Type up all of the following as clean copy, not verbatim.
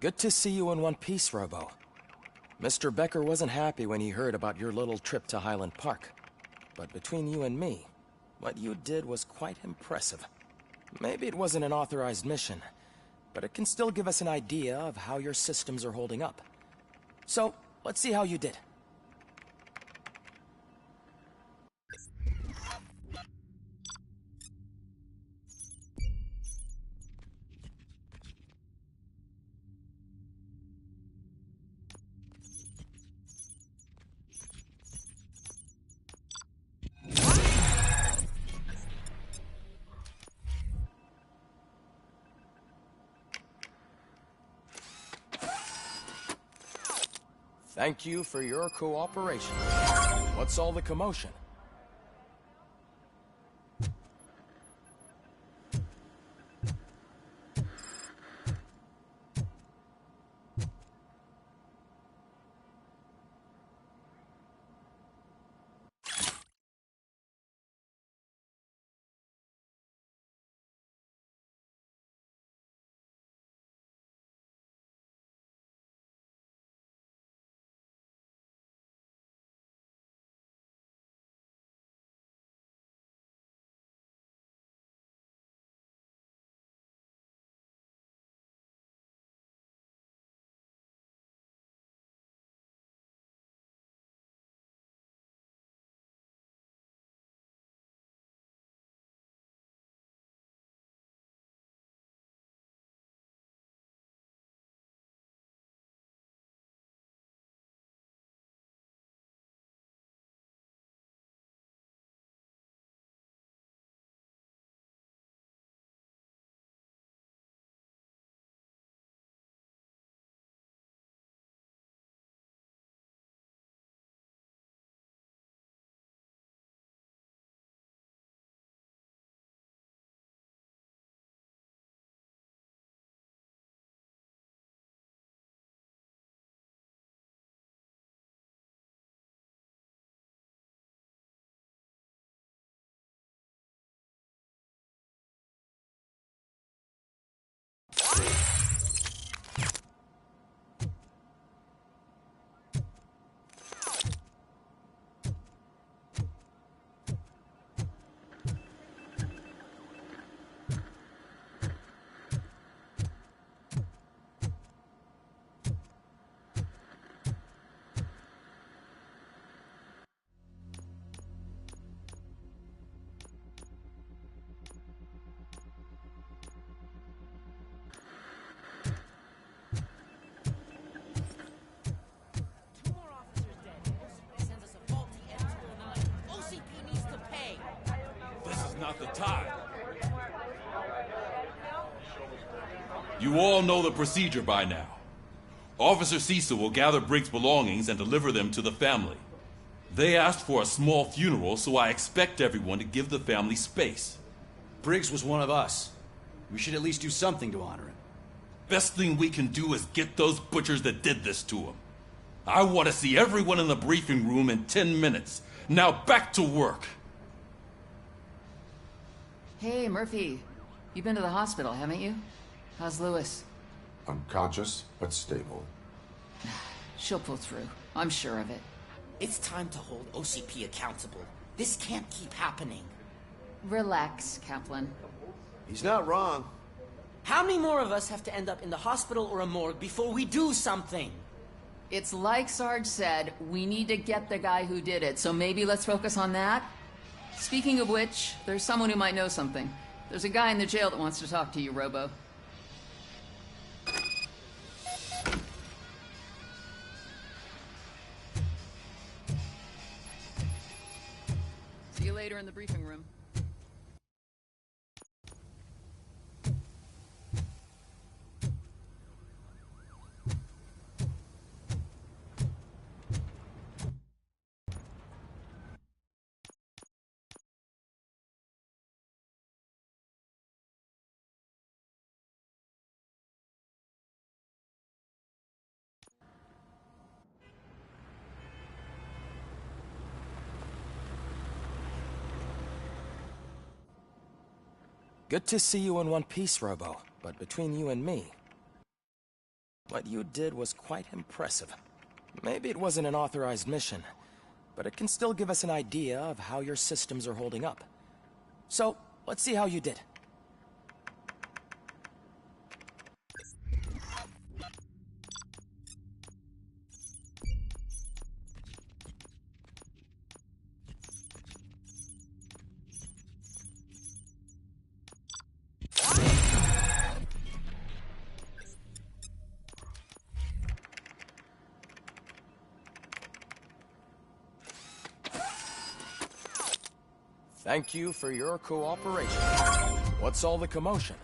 Good to see you in one piece, Robo. Mr. Becker wasn't happy when he heard about your little trip to Highland Park. But between you and me, what you did was quite impressive. Maybe it wasn't an authorized mission, but it can still give us an idea of how your systems are holding up. So, let's see how you did. Thank you for your cooperation. What's all the commotion? Not the time. You all know the procedure by now. Officer Cecil will gather Briggs' belongings and deliver them to the family. They asked for a small funeral, so I expect everyone to give the family space. Briggs was one of us. We should at least do something to honor him. Best thing we can do is get those butchers that did this to him. I want to see everyone in the briefing room in 10 minutes. Now back to work. Hey, Murphy. You've been to the hospital, haven't you? How's Lewis? Unconscious, but stable. She'll pull through. I'm sure of it. It's time to hold OCP accountable. This can't keep happening. Relax, Kaplan. He's not wrong. How many more of us have to end up in the hospital or a morgue before we do something? It's like Sarge said, we need to get the guy who did it, so maybe let's focus on that? Speaking of which, there's someone who might know something. There's a guy in the jail that wants to talk to you, Robo. See you later in the briefing room. Good to see you in one piece, Robo. But between you and me, What you did was quite impressive. Maybe it wasn't an authorized mission, but it can still give us an idea of how your systems are holding up. So, let's see how you did. Thank you for your cooperation. What's all the commotion?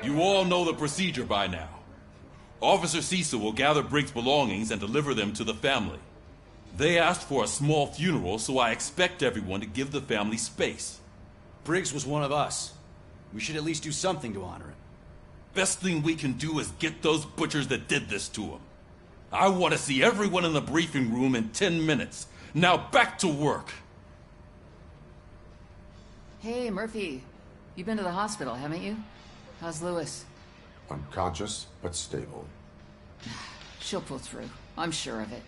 You all know the procedure by now. Officer Cecil will gather Briggs' belongings and deliver them to the family. They asked for a small funeral, so I expect everyone to give the family space. Briggs was one of us. We should at least do something to honor him. Best thing we can do is get those butchers that did this to him. I want to see everyone in the briefing room in 10 minutes. Now back to work. Hey, Murphy. You've been to the hospital, haven't you? How's Lewis? Unconscious, but stable. She'll pull through. I'm sure of it.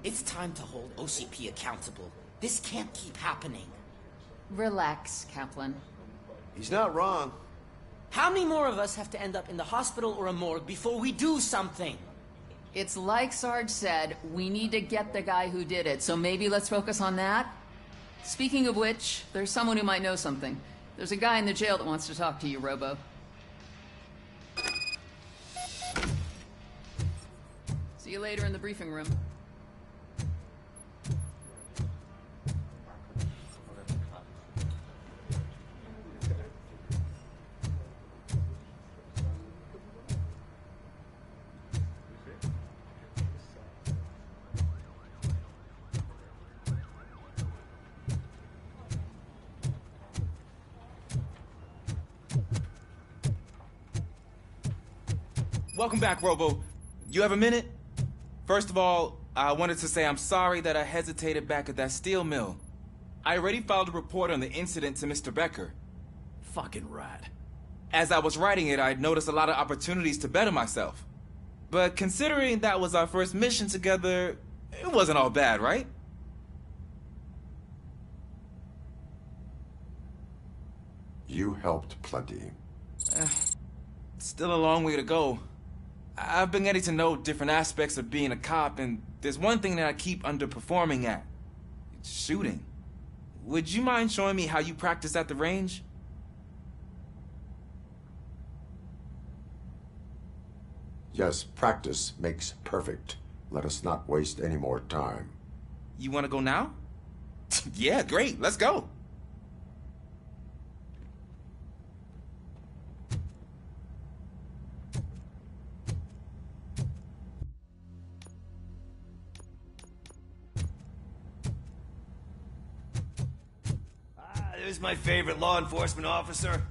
It's time to hold OCP accountable. This can't keep happening. Relax, Kaplan. He's not wrong. How many more of us have to end up in the hospital or a morgue before we do something? It's like Sarge said, we need to get the guy who did it, so maybe let's focus on that? Speaking of which, there's someone who might know something. There's a guy in the jail that wants to talk to you, Robo. See you later in the briefing room. Welcome back, Robo. You have a minute? First of all, I wanted to say I'm sorry that I hesitated back at that steel mill. I already filed a report on the incident to Mr. Becker. Fucking rat. As I was writing it, I'd noticed a lot of opportunities to better myself. But considering that was our first mission together, it wasn't all bad, right? You helped plenty. Still a long way to go. I've been getting to know different aspects of being a cop, and there's one thing that I keep underperforming at. It's shooting. would you mind showing me how you practice at the range? Yes, practice makes perfect. Let us not waste any more time. You want to go now? Yeah, great. Let's go. There's my favorite law enforcement officer.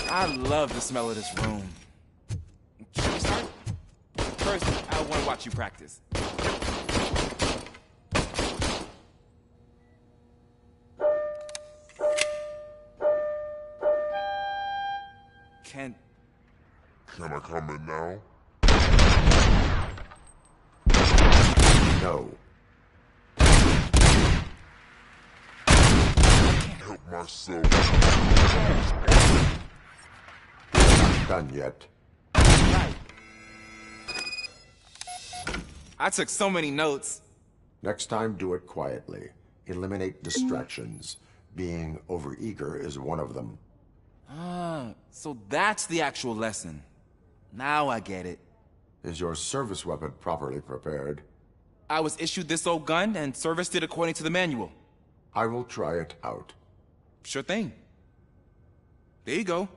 I love the smell of this room. Should we start? First, I want to watch you practice. Can I come in now? No. Help myself. Not done yet. Right. I took so many notes. Next time, do it quietly. Eliminate distractions. Being overeager is one of them. Ah, so that's the actual lesson. Now I get it. Is your service weapon properly prepared? I was issued this old gun and serviced it according to the manual. I will try it out. Sure thing. There you go.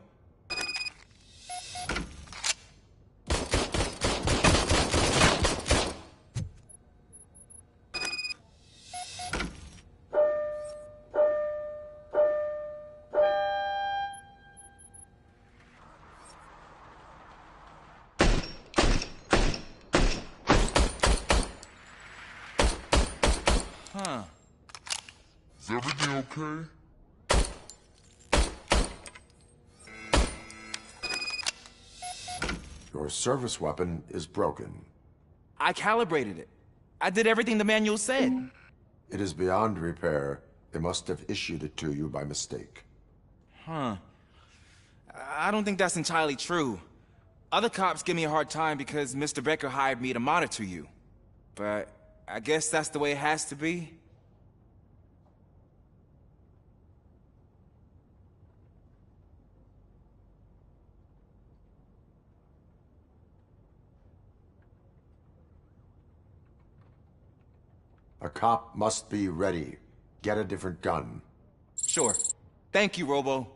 Huh. Is everything okay? Your service weapon is broken. I calibrated it. I did everything the manual said. It is beyond repair. They must have issued it to you by mistake. Huh. I don't think that's entirely true. Other cops give me a hard time because Mr. Becker hired me to monitor you. But I guess that's the way it has to be. A cop must be ready. Get a different gun. Sure. Thank you, Robo.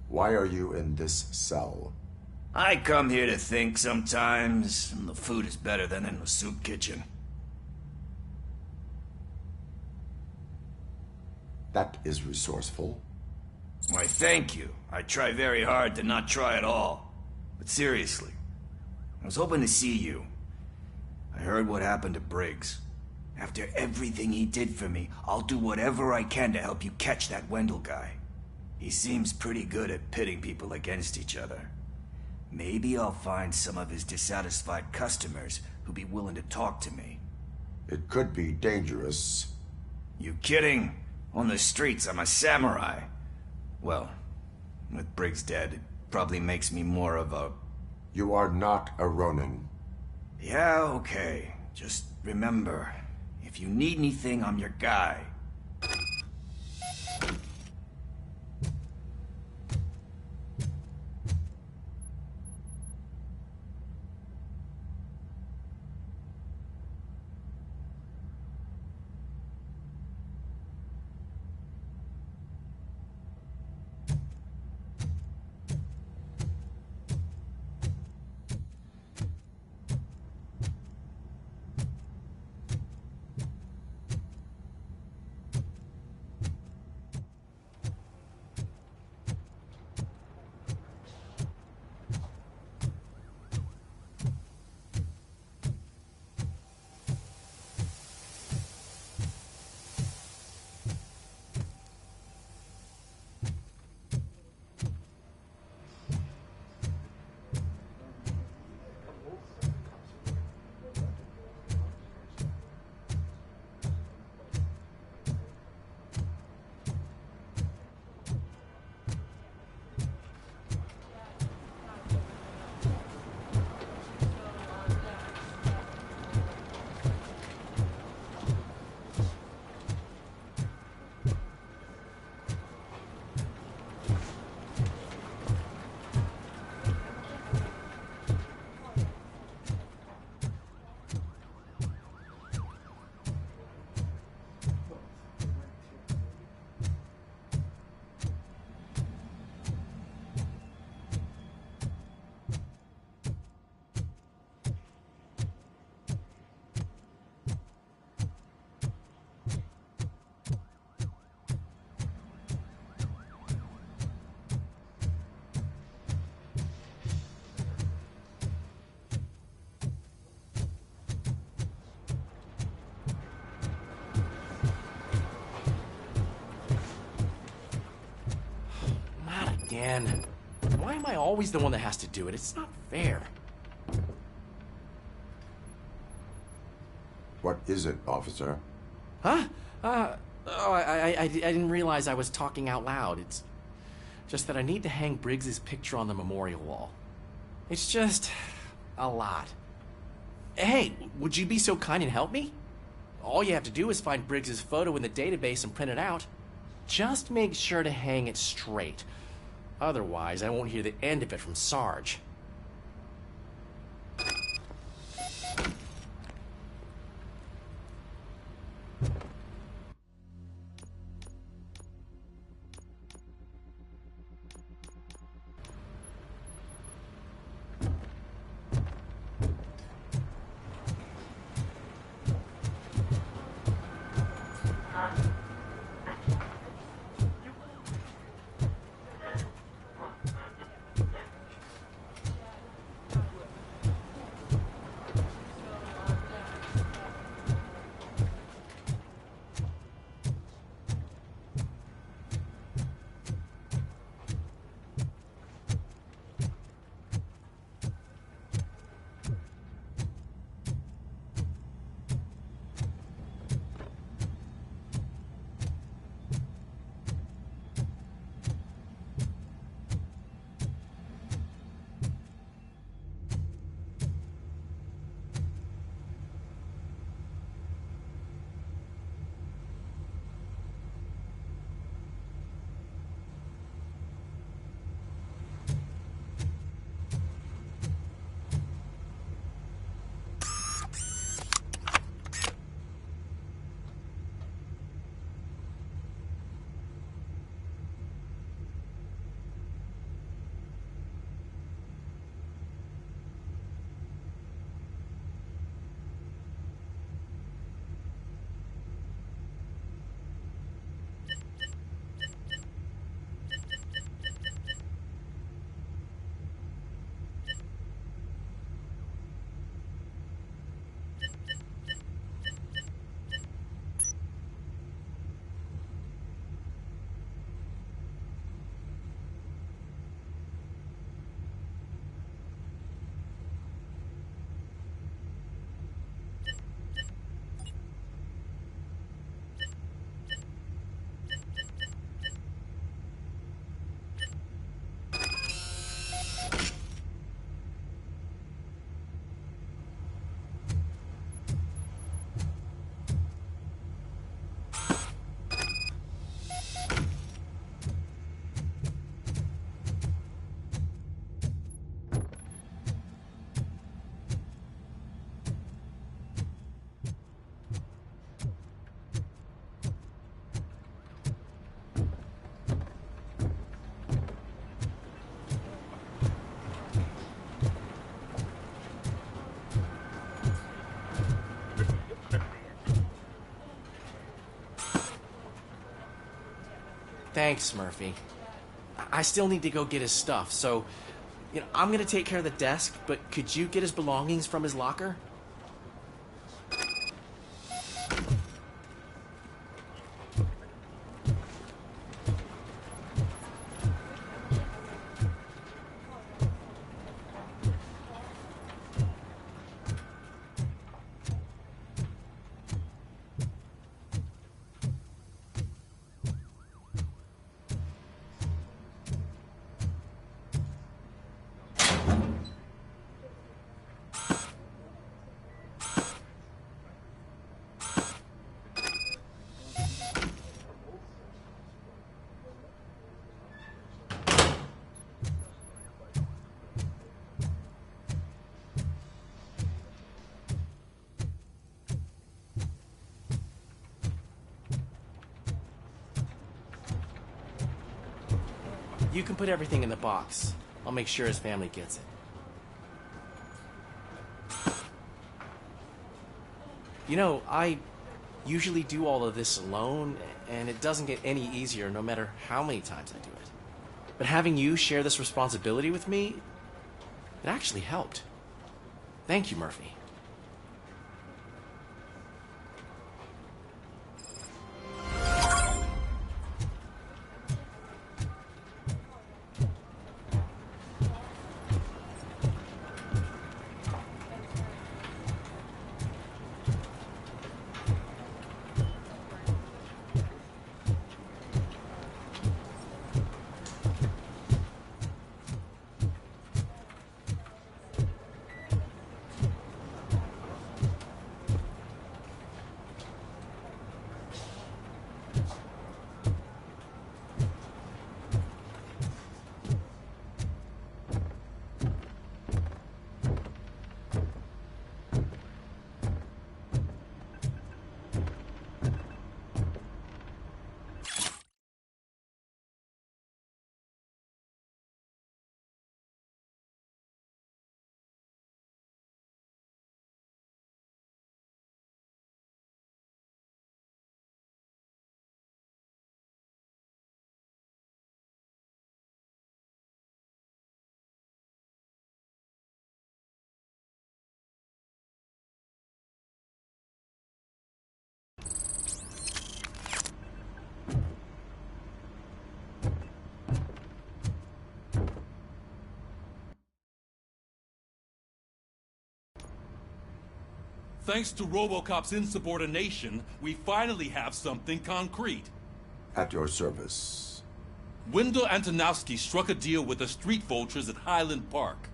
Why are you in this cell? I come here to think sometimes, and the food is better than in the soup kitchen. That is resourceful. Why, thank you. I try very hard to not try at all. But seriously, I was hoping to see you. I heard what happened to Briggs. After everything he did for me, I'll do whatever I can to help you catch that Wendell guy. He seems pretty good at pitting people against each other. Maybe I'll find some of his dissatisfied customers who'd be willing to talk to me. It could be dangerous. You kidding? On the streets, I'm a samurai. Well, with Briggs dead, it probably makes me more of a... You are not a Ronin. Yeah, okay. Just remember, if you need anything, I'm your guy. man. Why am I always the one that has to do it? It's not fair. What is it, officer? Huh? I didn't realize I was talking out loud. It's just that I need to hang Briggs's picture on the memorial wall. It's just a lot. Hey, would you be so kind and help me? All you have to do is find Briggs's photo in the database and print it out. Just make sure to hang it straight. Otherwise, I won't hear the end of it from Sarge. Thanks, Murphy. I still need to go get his stuff, so, I'm gonna take care of the desk, but could you get his belongings from his locker? You can put everything in the box. I'll make sure his family gets it. I usually do all of this alone, and it doesn't get any easier no matter how many times I do it. But having you share this responsibility with me, it actually helped. Thank you, Murphy. Thanks to Robocop's insubordination, we finally have something concrete. At your service. Wendell Antonowski struck a deal with the street vultures at Highland Park.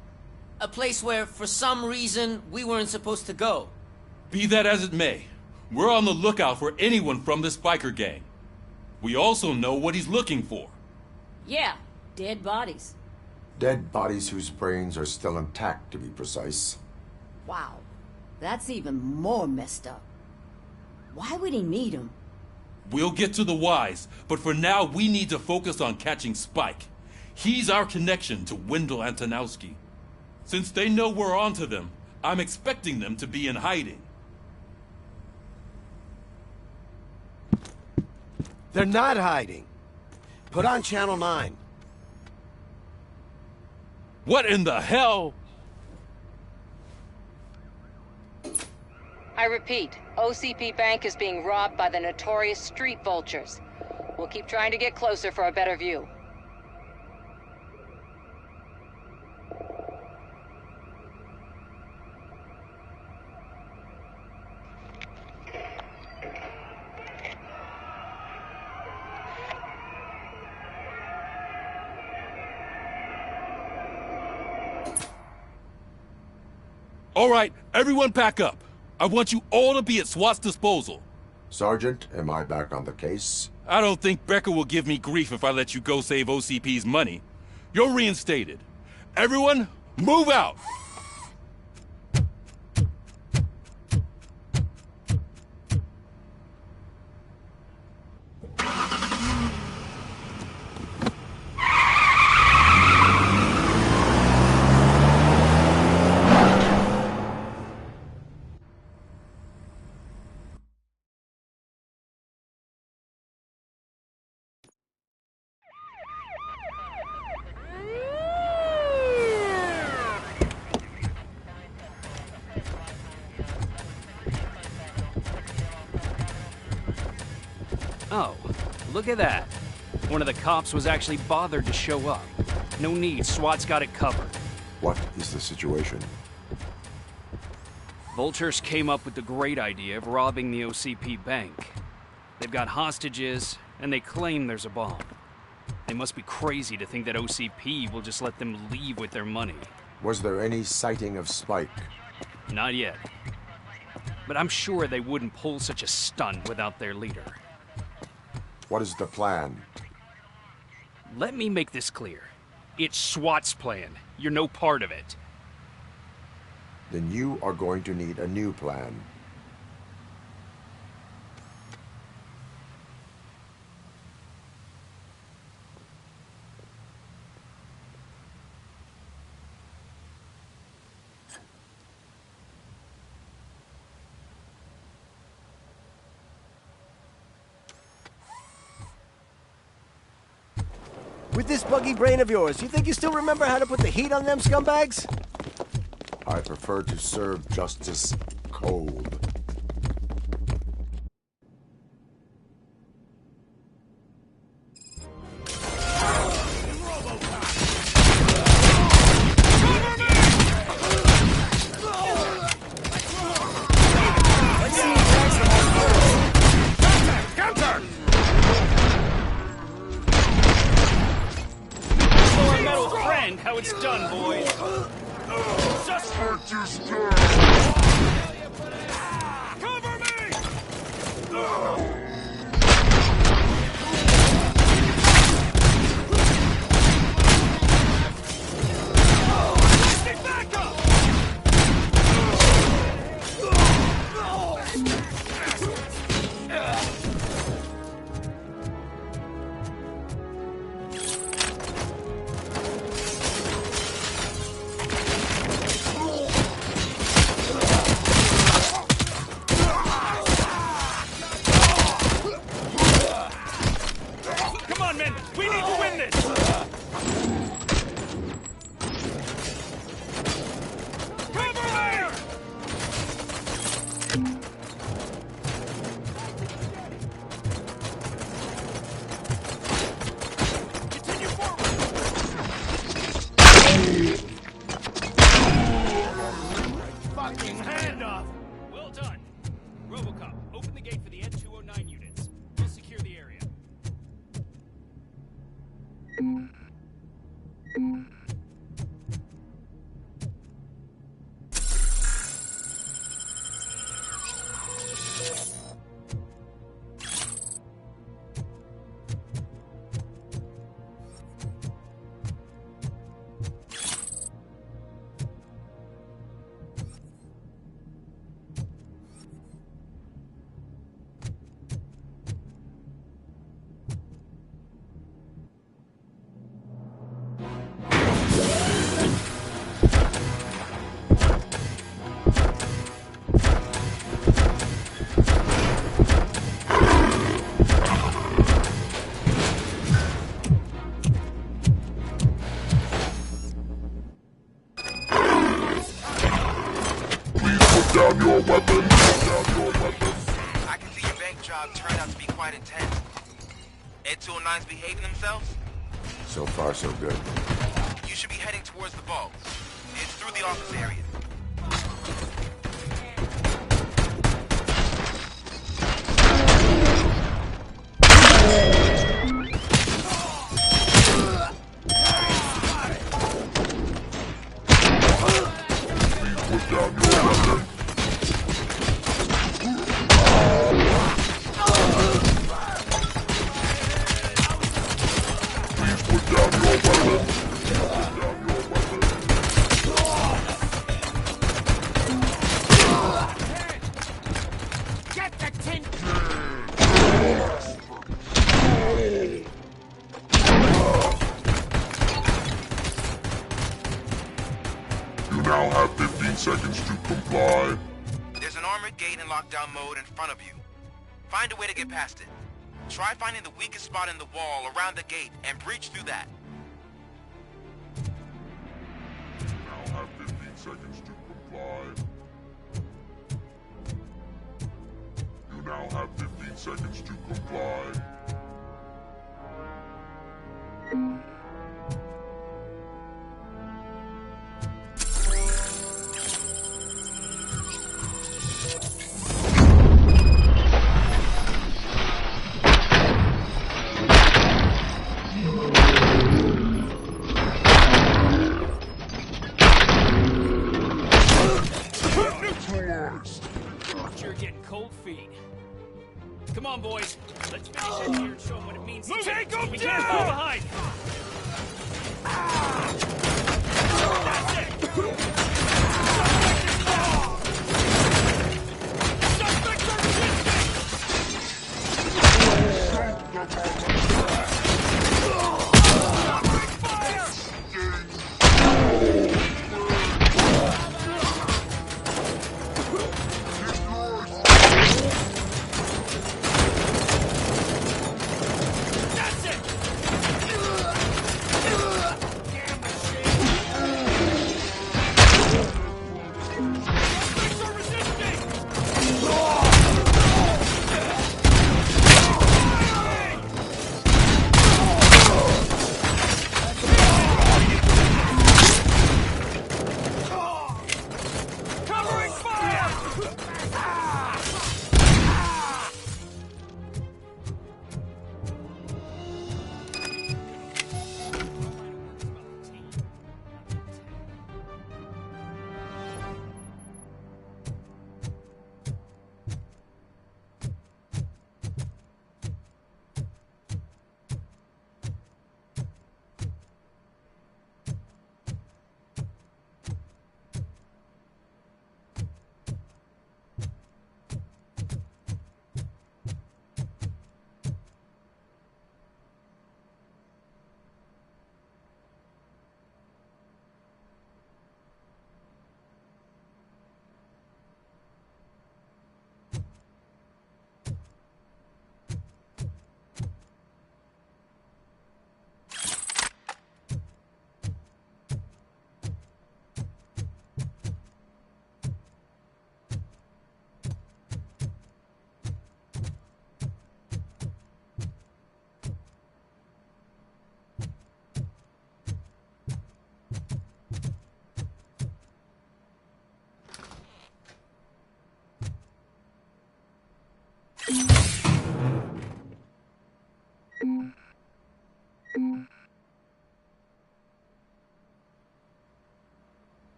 A place where, for some reason, we weren't supposed to go. Be that as it may, we're on the lookout for anyone from this biker gang. We also know what he's looking for. Yeah, dead bodies. Dead bodies whose brains are still intact, to be precise. Wow, that's even more messed up. Why would he need them? We'll get to the whys, but for now we need to focus on catching Spike. He's our connection to Wendell Antonowski. Since they know we're onto them, I'm expecting them to be in hiding. They're not hiding. Put on Channel 9. What in the hell? I repeat, OCP Bank is being robbed by the notorious street vultures. We'll keep trying to get closer for a better view. All right, everyone pack up. I want you all to be at SWAT's disposal. Sergeant, am I back on the case? I don't think Becker will give me grief if I let you go save OCP's money. You're reinstated. Everyone, move out! Oh, look at that. One of the cops was actually bothered to show up. No need, SWAT's got it covered. What is the situation? Vultures came up with the great idea of robbing the OCP bank. They've got hostages, and they claim there's a bomb. They must be crazy to think that OCP will just let them leave with their money. Was there any sighting of Spike? Not yet. But I'm sure they wouldn't pull such a stunt without their leader. What is the plan? Let me make this clear. It's SWAT's plan. You're no part of it. Then you are going to need a new plan. With this buggy brain of yours, you think you still remember how to put the heat on them scumbags? I prefer to serve justice cold. How it's done, boys. Just cover me! Get back up! down your weapon. I can see your bank job turned out to be quite intense. Ed 209's behaving themselves? So far, so good. You should be heading towards the vault. It's through the office area. Put down your weapon. Please put down your weapon. Get the tin! You now have 15 seconds to comply. There's an armored gate in lockdown mode in front of you. Find a way to get past it. Try finding the weakest spot in the wall around the gate and breach through that. You now have 15 seconds to comply. You now have 15 seconds to comply. You're getting cold feet. Come on, boys. Let's finish it here and show them what it means to take them down! We can't fall behind! That's it! Suspects are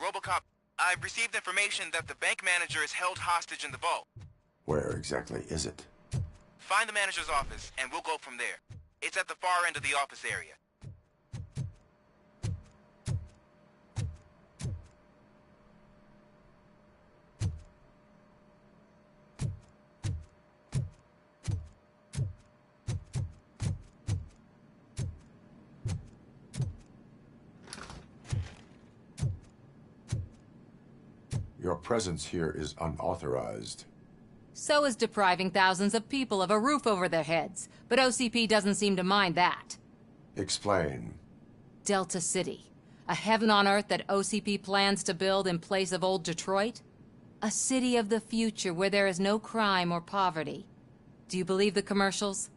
Robocop, I've received information that the bank manager is held hostage in the vault. Where exactly is it? Find the manager's office, and we'll go from there. It's at the far end of the office area. Your presence here is unauthorized. So is depriving thousands of people of a roof over their heads. But OCP doesn't seem to mind that. Explain. Delta City. A heaven on earth that OCP plans to build in place of old Detroit? A city of the future where there is no crime or poverty. Do you believe the commercials?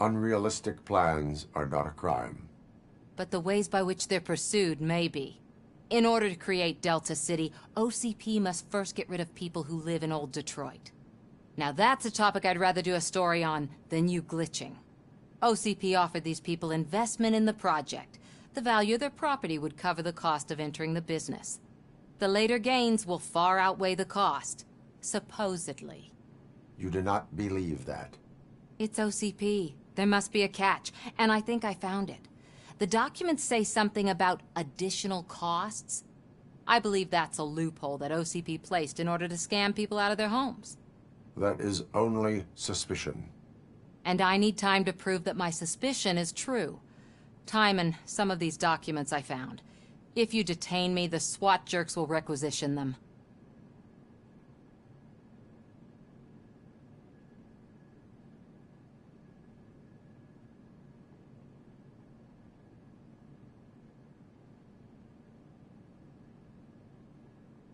Unrealistic plans are not a crime. But the ways by which they're pursued may be. In order to create Delta City, OCP must first get rid of people who live in old Detroit. Now that's a topic I'd rather do a story on than you glitching. OCP offered these people investment in the project. The value of their property would cover the cost of entering the business. The later gains will far outweigh the cost, supposedly. You do not believe that. It's OCP. There must be a catch, and I think I found it. The documents say something about additional costs. I believe that's a loophole that OCP placed in order to scam people out of their homes. That is only suspicion. And I need time to prove that my suspicion is true. Time and some of these documents I found. If you detain me, the SWAT jerks will requisition them.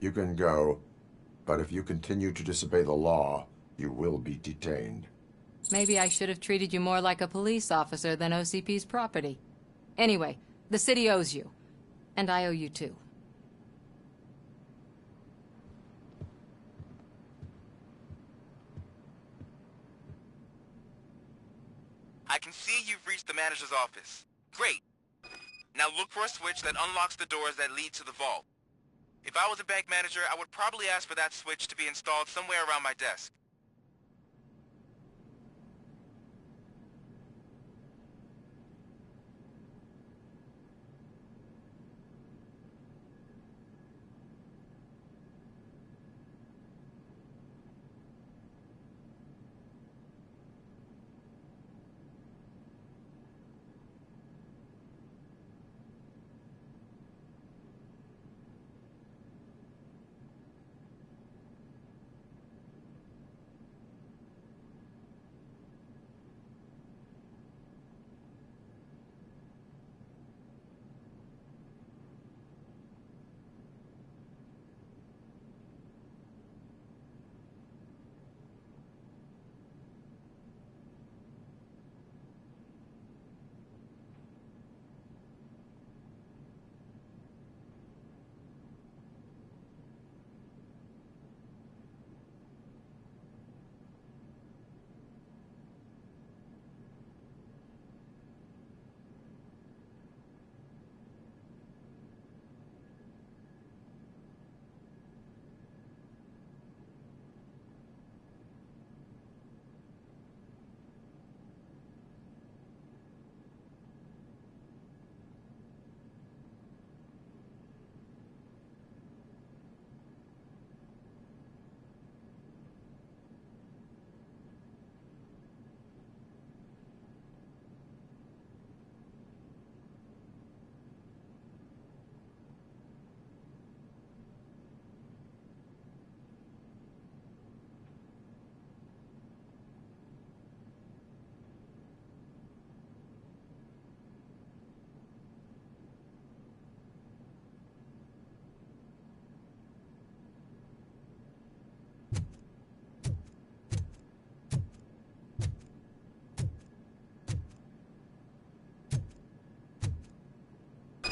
You can go, but if you continue to disobey the law, you will be detained. Maybe I should have treated you more like a police officer than OCP's property. Anyway, the city owes you. And I owe you too. I can see you've reached the manager's office. Great. Now look for a switch that unlocks the doors that lead to the vault. If I was a bank manager, I would probably ask for that switch to be installed somewhere around my desk.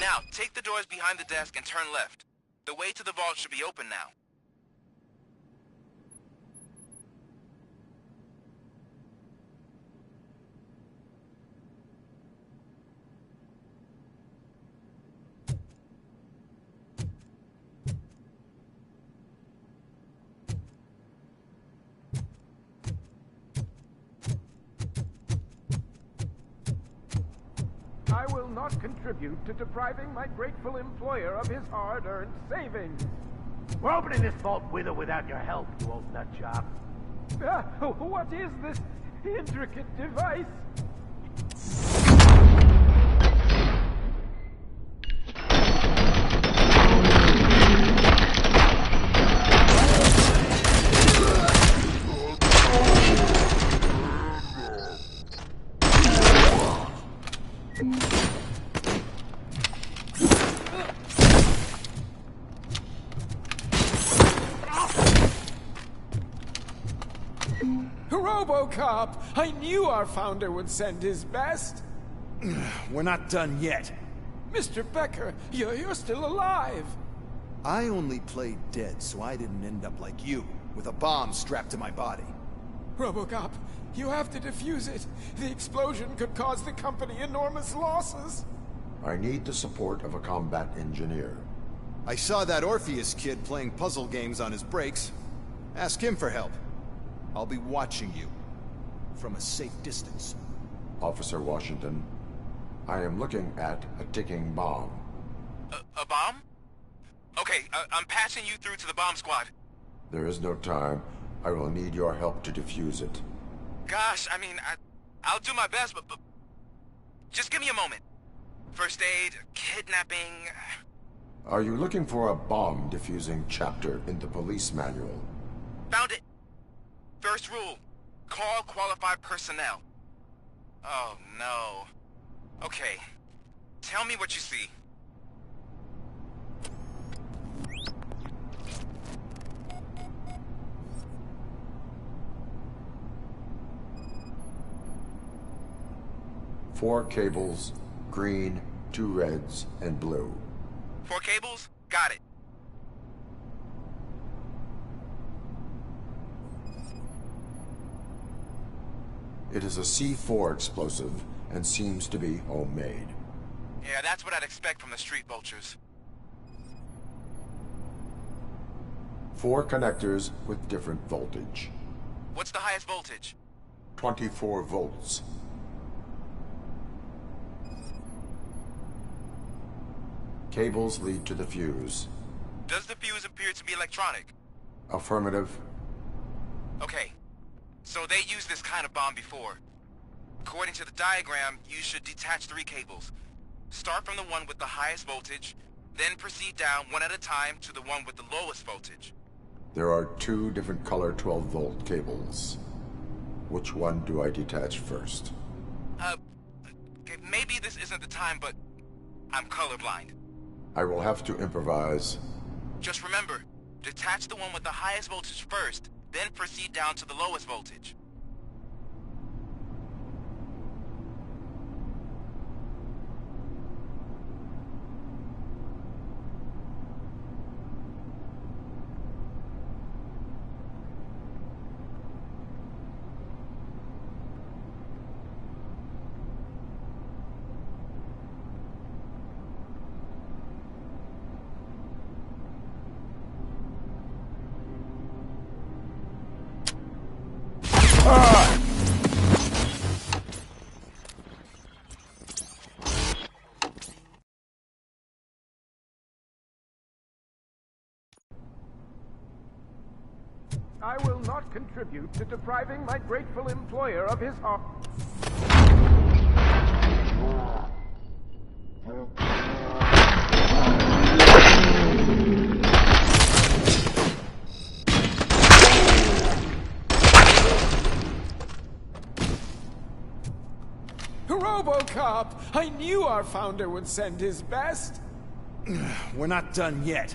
Now, take the doors behind the desk and turn left. The way to the vault should be open now. will not contribute to depriving my grateful employer of his hard-earned savings. We're opening this vault with or without your help, you old nutjob. What is this intricate device? Robocop! I knew our founder would send his best. We're not done yet. Mr. Becker, you're still alive. I only played dead so I didn't end up like you, with a bomb strapped to my body. Robocop, you have to defuse it. The explosion could cause the company enormous losses. I need the support of a combat engineer. I saw that Orpheus kid playing puzzle games on his breaks. Ask him for help. I'll be watching you. From a safe distance. Officer Washington, I am looking at a ticking bomb. A bomb? Okay, I'm passing you through to the bomb squad. There is no time. I will need your help to defuse it. Gosh, I mean, I'll do my best, but just give me a moment. First aid, kidnapping... Are you looking for a bomb defusing chapter in the police manual? Found it! First rule, call qualified personnel. Oh, no. Okay, tell me what you see. Four cables, green, 2 reds, and blue. 4 cables? Got it. It is a C4 explosive and seems to be homemade. Yeah, that's what I'd expect from the street vultures. 4 connectors with different voltage. What's the highest voltage? 24 volts. Cables lead to the fuse. Does the fuse appear to be electronic? Affirmative. Okay, so they used this kind of bomb before. According to the diagram, you should detach 3 cables. Start from the one with the highest voltage, then proceed down one at a time to the one with the lowest voltage. There are 2 different color 12-volt cables. Which one do I detach first? Okay, maybe this isn't the time, but I'm colorblind. I will have to improvise. Just remember, detach the one with the highest voltage first, then proceed down to the lowest voltage. I will not contribute to depriving my grateful employer of his hard... Robocop! I knew our founder would send his best. We're not done yet.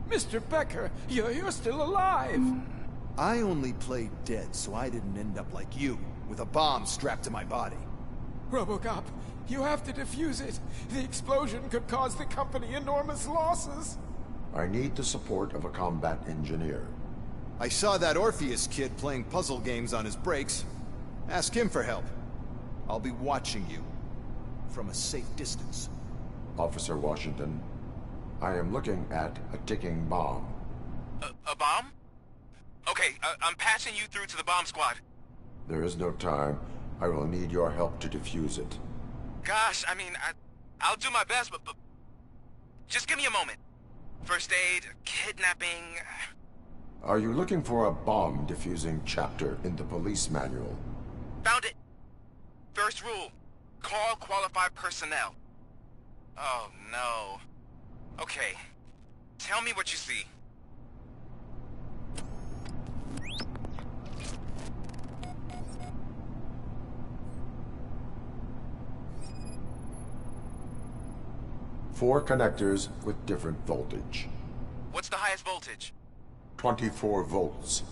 Mr. Becker, you're still alive. I only played dead so I didn't end up like you, with a bomb strapped to my body. Robocop, you have to defuse it. The explosion could cause the company enormous losses. I need the support of a combat engineer. I saw that Orpheus kid playing puzzle games on his breaks. Ask him for help. I'll be watching you. From a safe distance. Officer Washington, I am looking at a ticking bomb. A bomb? Okay, I'm passing you through to the bomb squad. There is no time. I will need your help to defuse it. Gosh, I mean, I'll do my best, but just give me a moment. First aid, kidnapping... Are you looking for a bomb defusing chapter in the police manual? Found it! First rule, call qualified personnel. Oh, no. Okay, tell me what you see. Four connectors with different voltage. What's the highest voltage? 24 volts.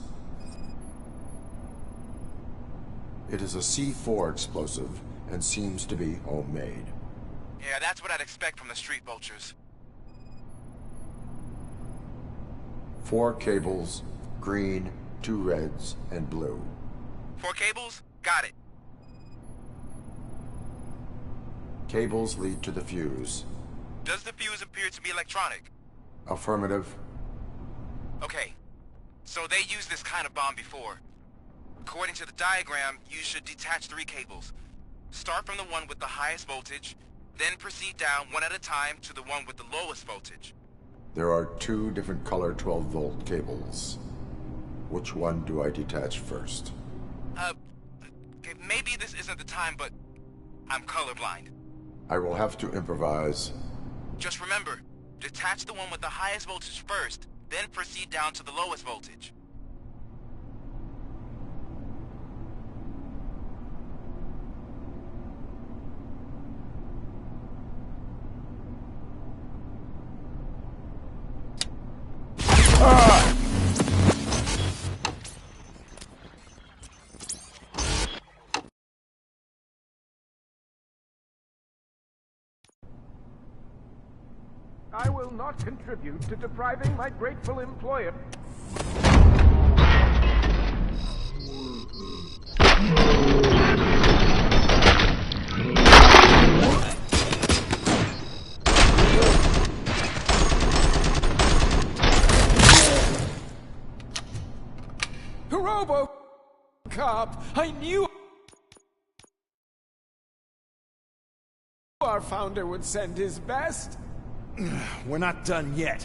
It is a C4 explosive and seems to be homemade. Yeah, that's what I'd expect from the street vultures. 4 cables, green, 2 reds, and blue. 4 cables? Got it. Cables lead to the fuse. Does the fuse appear to be electronic? Affirmative. Okay, so they used this kind of bomb before. According to the diagram, you should detach 3 cables. Start from the one with the highest voltage, then proceed down one at a time to the one with the lowest voltage. There are 2 different color 12-volt cables. Which one do I detach first? Okay, maybe this isn't the time, but I'm colorblind. I will have to improvise. Just remember, detach the one with the highest voltage first, then proceed down to the lowest voltage. I will not contribute to depriving my grateful employer. Robocop! I knew our founder would send his best. We're not done yet.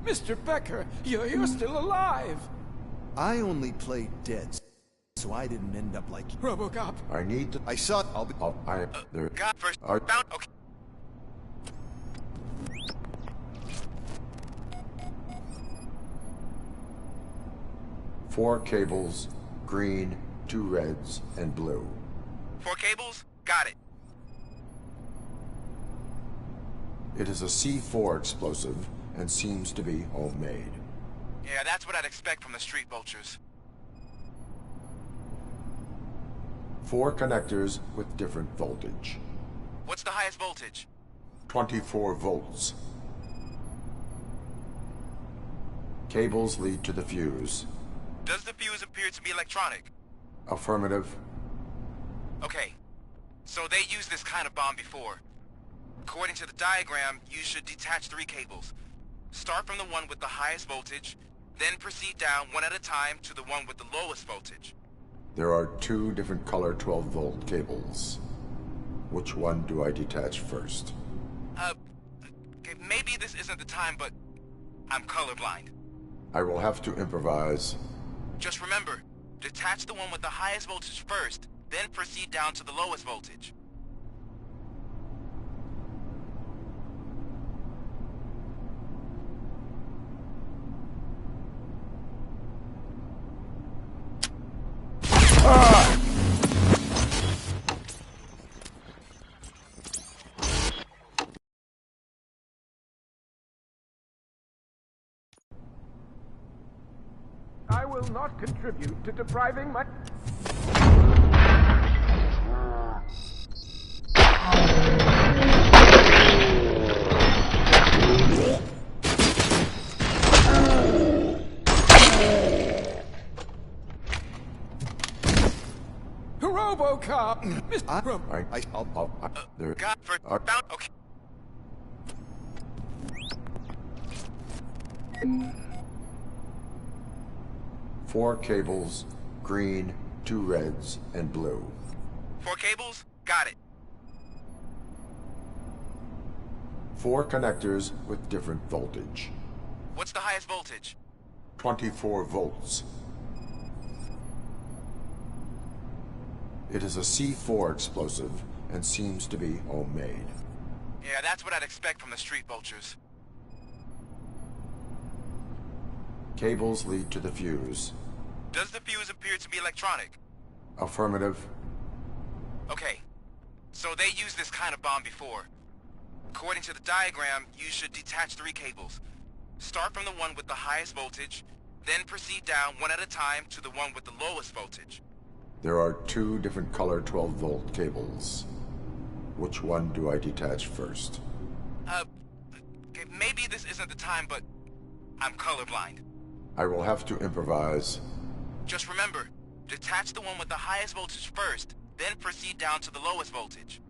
Mr. Becker, you're still alive. I only played dead, so I didn't end up like you. Robocop. I need to... I saw... I'll be... there got first. are... Found. Okay. Four cables, green, 2 reds, and blue. 4 cables? Got it. It is a C4 explosive and seems to be homemade. Yeah, that's what I'd expect from the street vultures. 4 connectors with different voltage. What's the highest voltage? 24 volts. Cables lead to the fuse. Does the fuse appear to be electronic? Affirmative. Okay, so they used this kind of bomb before. According to the diagram, you should detach 3 cables. Start from the one with the highest voltage, then proceed down one at a time to the one with the lowest voltage. There are 2 different color 12-volt cables. Which one do I detach first? Okay, maybe this isn't the time, but I'm colorblind. I will have to improvise. Just remember, detach the one with the highest voltage first, then proceed down to the lowest voltage. I will not contribute to depriving my... Robocop! There got first. are... Found. Okay. Four cables, green, 2 reds, and blue. 4 cables? Got it. 4 connectors with different voltage. What's the highest voltage? 24 volts. It is a C4 explosive and seems to be homemade. Yeah, that's what I'd expect from the street vultures. Cables lead to the fuse. Does the fuse appear to be electronic? Affirmative. Okay, so they used this kind of bomb before. According to the diagram, you should detach 3 cables. Start from the one with the highest voltage, then proceed down one at a time to the one with the lowest voltage. There are 2 different color 12-volt cables. Which one do I detach first? Okay, maybe this isn't the time, but I'm colorblind. I will have to improvise. Just remember, detach the one with the highest voltage first, then proceed down to the lowest voltage.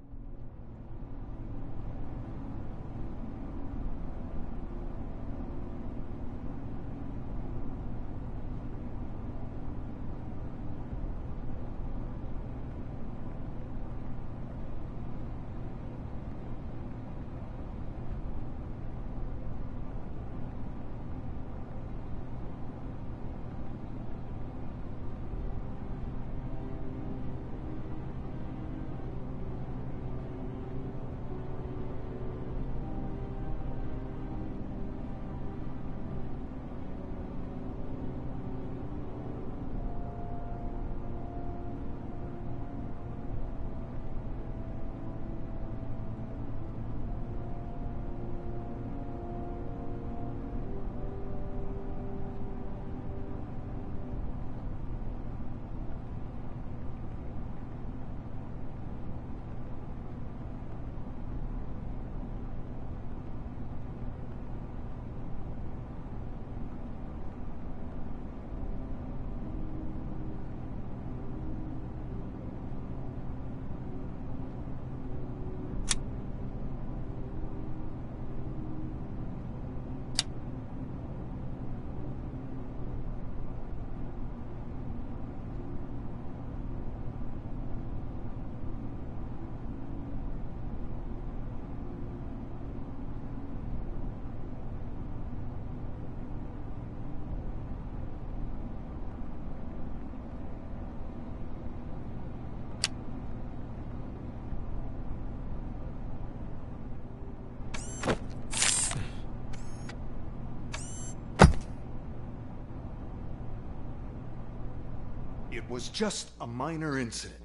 It was just a minor incident.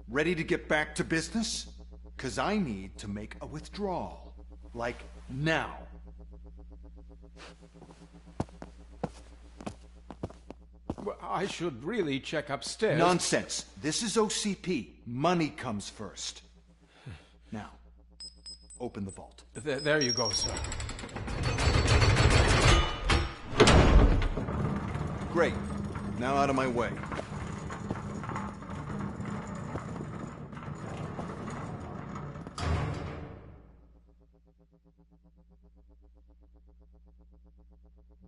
Ready to get back to business? 'Cause I need to make a withdrawal. Like, now. Well, I should really check upstairs. Nonsense. This is OCP. Money comes first. Now, open the vault. There you go, sir. Great. Now out of my way.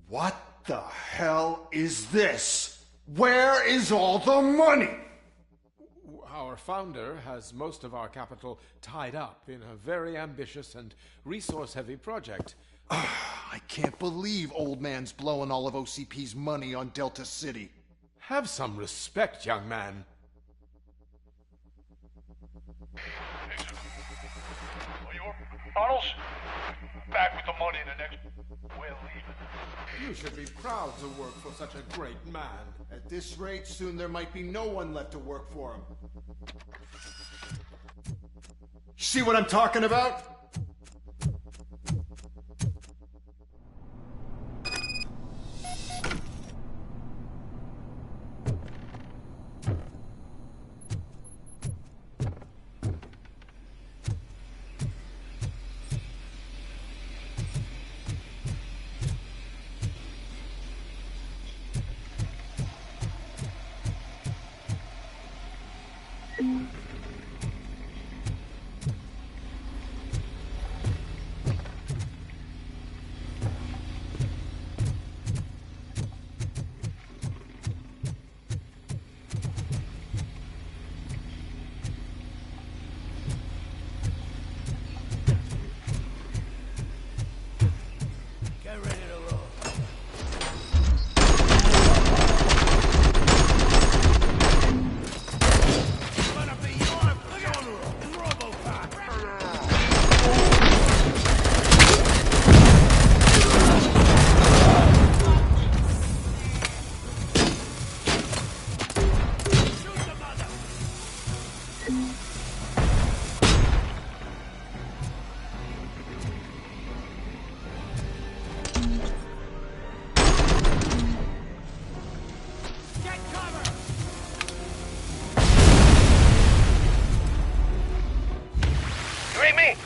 What the hell is this? Where is all the money? Our founder has most of our capital tied up in a very ambitious and resource-heavy project. I can't believe old man's blowing all of OCP's money on Delta City. Have some respect, young man. Arnold's back with the money in the next... We're leaving. You should be proud to work for such a great man. At this rate, soon there might be no one left to work for him. See what I'm talking about?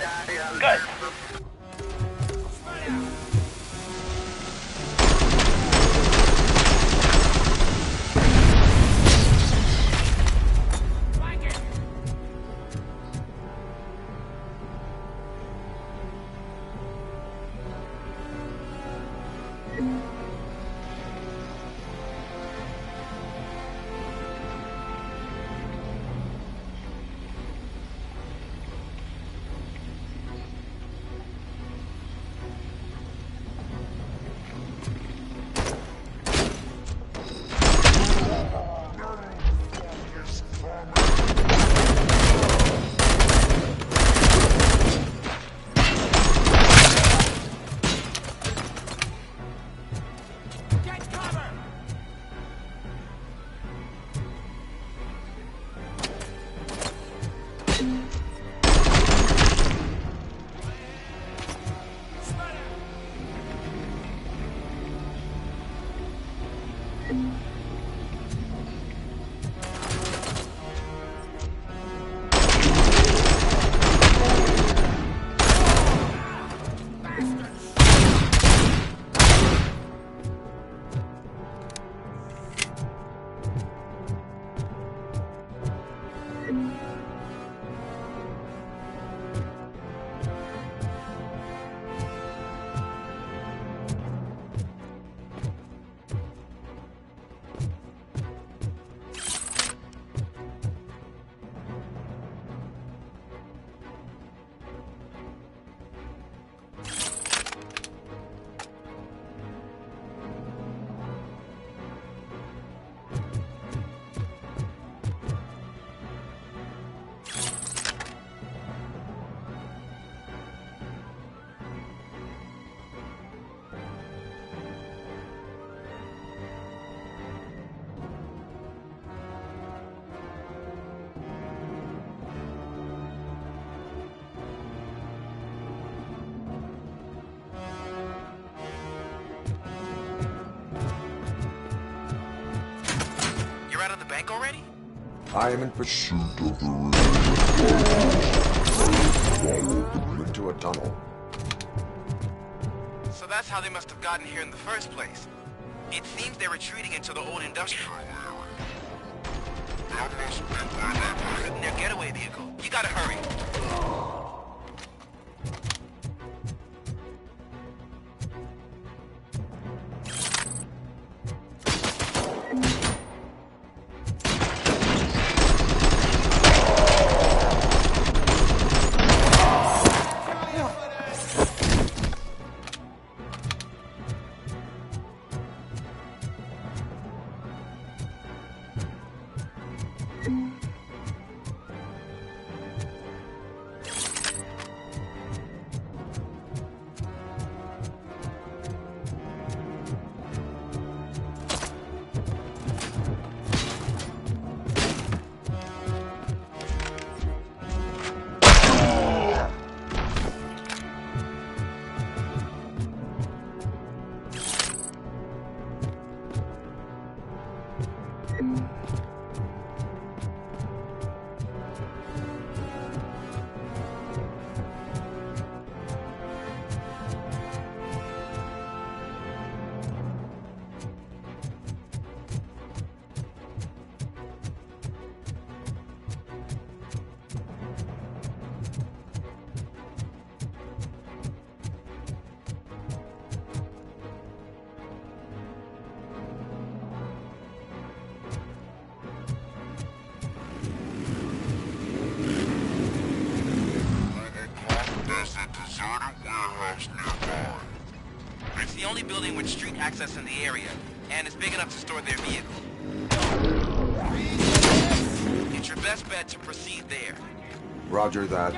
Good. You're out of the bank already? I am in pursuit of the ring. Follow them into a tunnel. So that's how they must have gotten here in the first place. It seems they're retreating into the old industrial area. In their getaway vehicle. You gotta hurry. It's the only building with street access in the area, and it's big enough to store their vehicle. It's your best bet to proceed there. Roger that.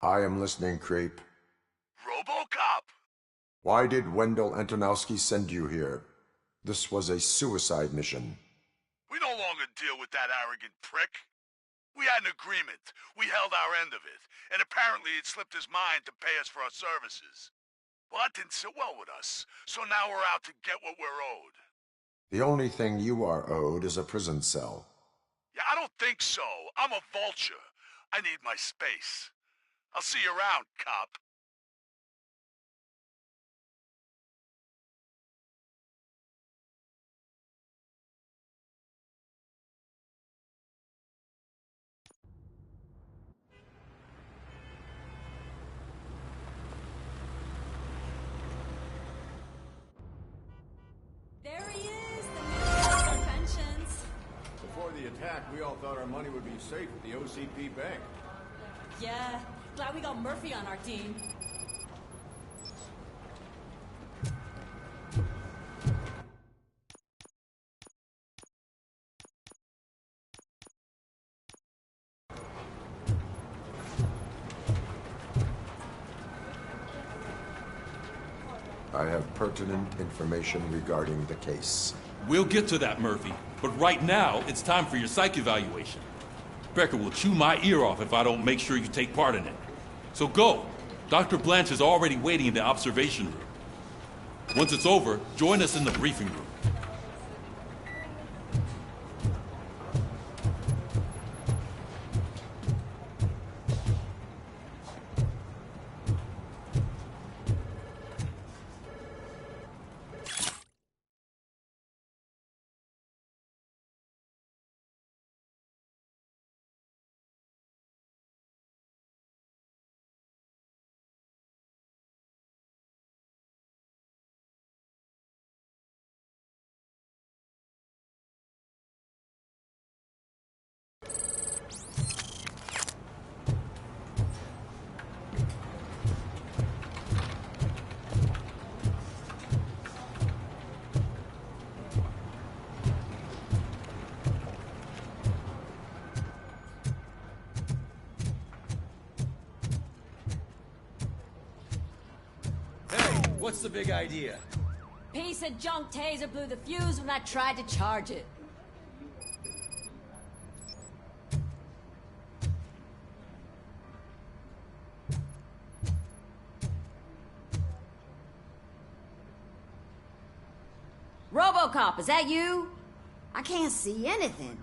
I am listening, creep. Robocop! Why did Wendell Antonowski send you here? This was a suicide mission. We no longer deal with that arrogant prick. We had an agreement. We held our end of it, and apparently it slipped his mind to pay us for our services. Well, that didn't sit well with us, so now we're out to get what we're owed. The only thing you are owed is a prison cell. Yeah, I don't think so. I'm a vulture. I need my space. I'll see you around, cop. There he is, the minister of pensions. Before the attack, we all thought our money would be safe at the OCP bank. Yeah, glad we got Murphy on our team. I have pertinent information regarding the case. We'll get to that, Murphy. But right now, it's time for your psych evaluation. Becker will chew my ear off if I don't make sure you take part in it. So go. Dr. Blanche is already waiting in the observation room. Once it's over, join us in the briefing room. What's the big idea? Piece of junk taser blew the fuse when I tried to charge it. Robocop, is that you? I can't see anything.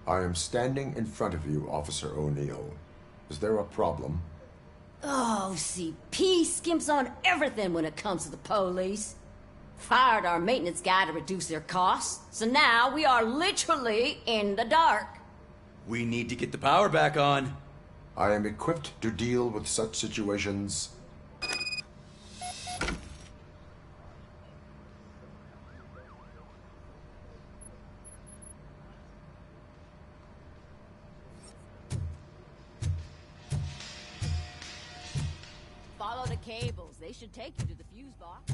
I am standing in front of you, Officer O'Neill. Is there a problem? Oh, OCP skimps on everything when it comes to the police. Fired our maintenance guy to reduce their costs, so now we are literally in the dark. We need to get the power back on. I am equipped to deal with such situations. Follow the cables. They should take you to the fuse box.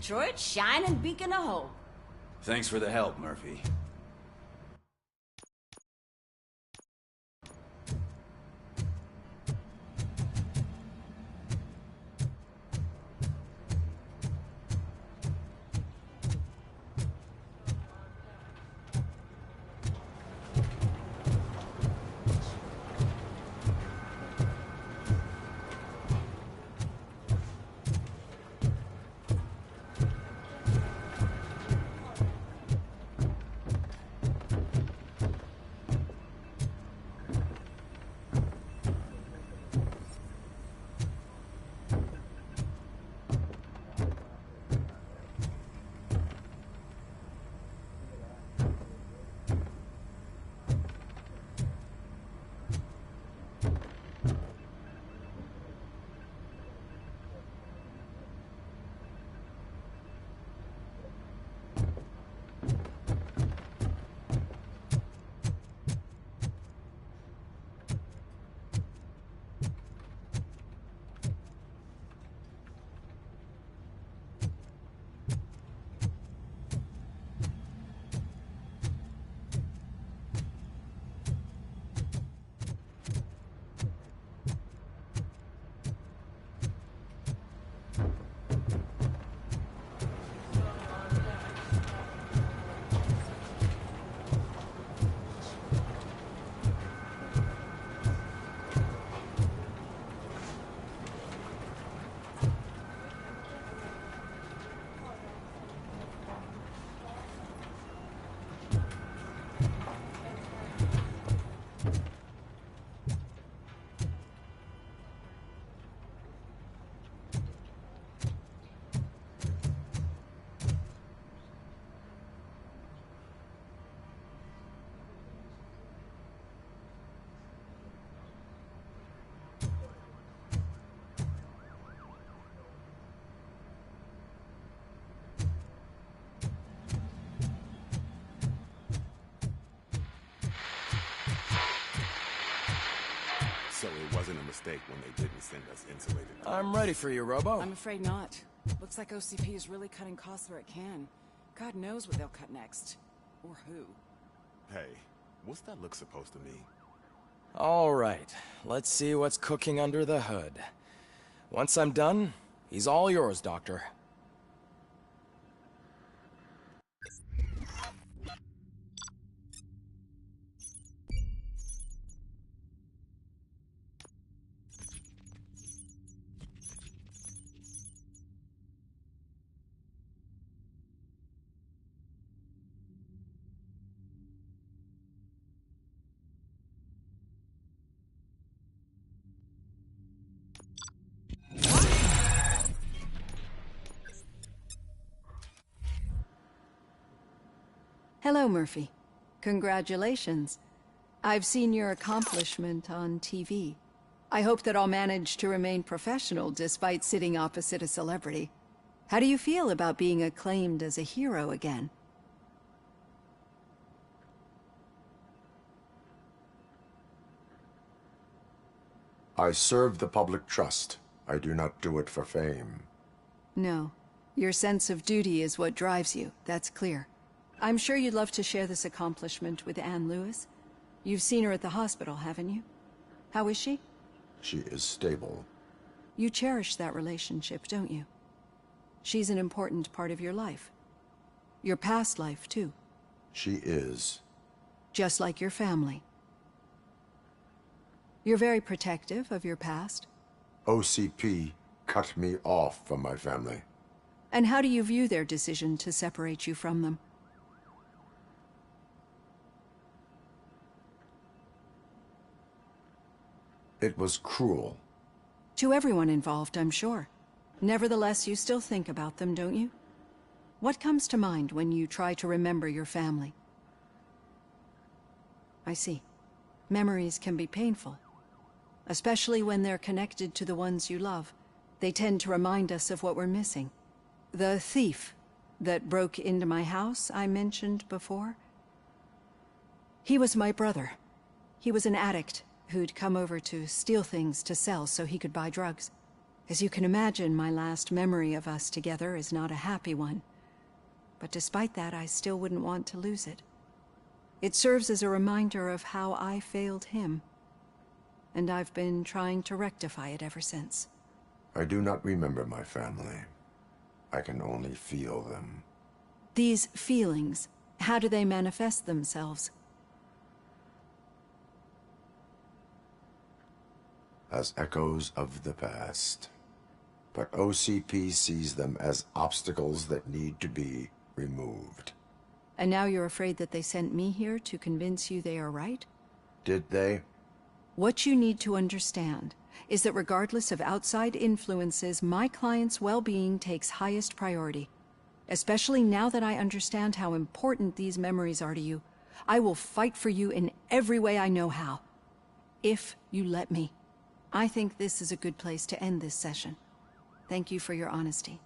Detroit's shining beacon of hope. Thanks for the help, Murphy. So it wasn't a mistake when they didn't send us insulated. I'm ready for you, Robo. I'm afraid not. Looks like OCP is really cutting costs where it can. God knows what they'll cut next. Or who. Hey, what's that look supposed to mean? All right, let's see what's cooking under the hood. Once I'm done, he's all yours, Doctor. Hello, Murphy. Congratulations. I've seen your accomplishment on TV. I hope that I'll manage to remain professional despite sitting opposite a celebrity. How do you feel about being acclaimed as a hero again? I serve the public trust. I do not do it for fame. No. Your sense of duty is what drives you, that's clear. I'm sure you'd love to share this accomplishment with Anne Lewis. You've seen her at the hospital, haven't you? How is she? She is stable. You cherish that relationship, don't you? She's an important part of your life. Your past life, too. She is. Just like your family. You're very protective of your past. OCP cut me off from my family. And how do you view their decision to separate you from them? It was cruel. To everyone involved, I'm sure. Nevertheless, you still think about them, don't you? What comes to mind when you try to remember your family? I see. Memories can be painful. Especially when they're connected to the ones you love. They tend to remind us of what we're missing. The thief that broke into my house I mentioned before? He was my brother. He was an addict who'd come over to steal things to sell so he could buy drugs. As you can imagine, my last memory of us together is not a happy one. But despite that, I still wouldn't want to lose it. It serves as a reminder of how I failed him. And I've been trying to rectify it ever since. I do not remember my family. I can only feel them. These feelings, how do they manifest themselves? As echoes of the past. But OCP sees them as obstacles that need to be removed. And now you're afraid that they sent me here to convince you they are right? Did they? What you need to understand is that regardless of outside influences, my client's well-being takes highest priority. Especially now that I understand how important these memories are to you. I will fight for you in every way I know how. If you let me. I think this is a good place to end this session. Thank you for your honesty.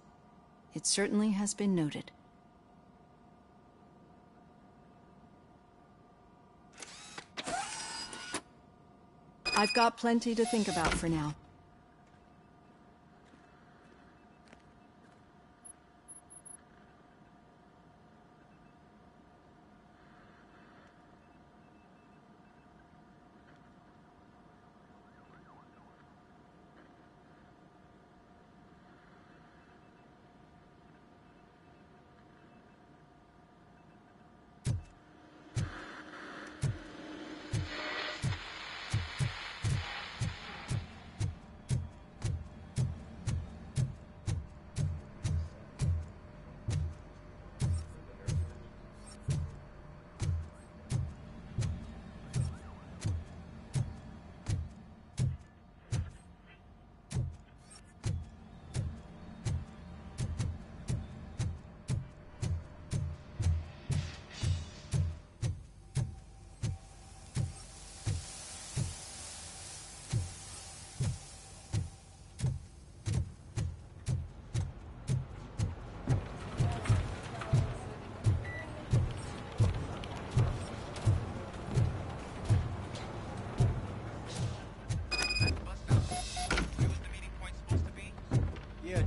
It certainly has been noted. I've got plenty to think about for now.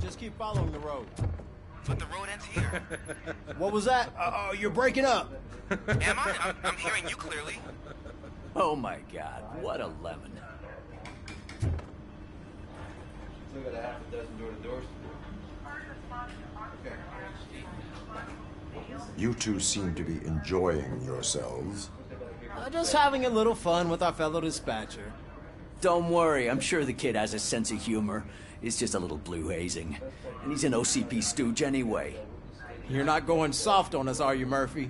Just keep following the road. But the road ends here. What was that? You're breaking up. Am I? I'm hearing you clearly. Oh my god, what a lemon. Still got a half a dozen door-to-doors to do. You two seem to be enjoying yourselves. Just having a little fun with our fellow dispatcher. Don't worry, I'm sure the kid has a sense of humor. It's just a little blue hazing. And he's an OCP stooge anyway. You're not going soft on us, are you, Murphy?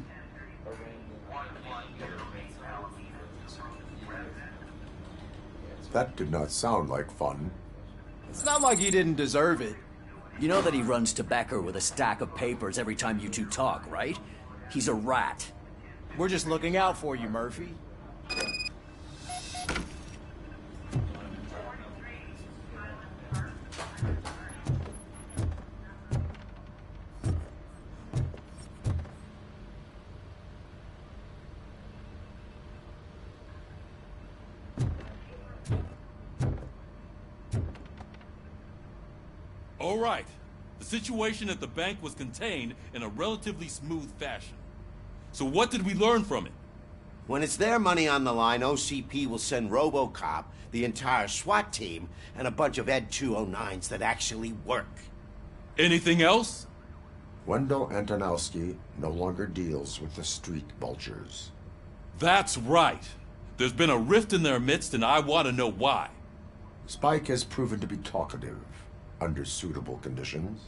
That did not sound like fun. It's not like you didn't deserve it. You know that he runs to Becker with a stack of papers every time you two talk, right? He's a rat. We're just looking out for you, Murphy. All right. The situation at the bank was contained in a relatively smooth fashion. So what did we learn from it? When it's their money on the line, OCP will send Robocop, the entire SWAT team, and a bunch of Ed 209s that actually work. Anything else? Wendell Antonowski no longer deals with the street vultures. That's right. There's been a rift in their midst, and I want to know why. Spike has proven to be talkative, under suitable conditions.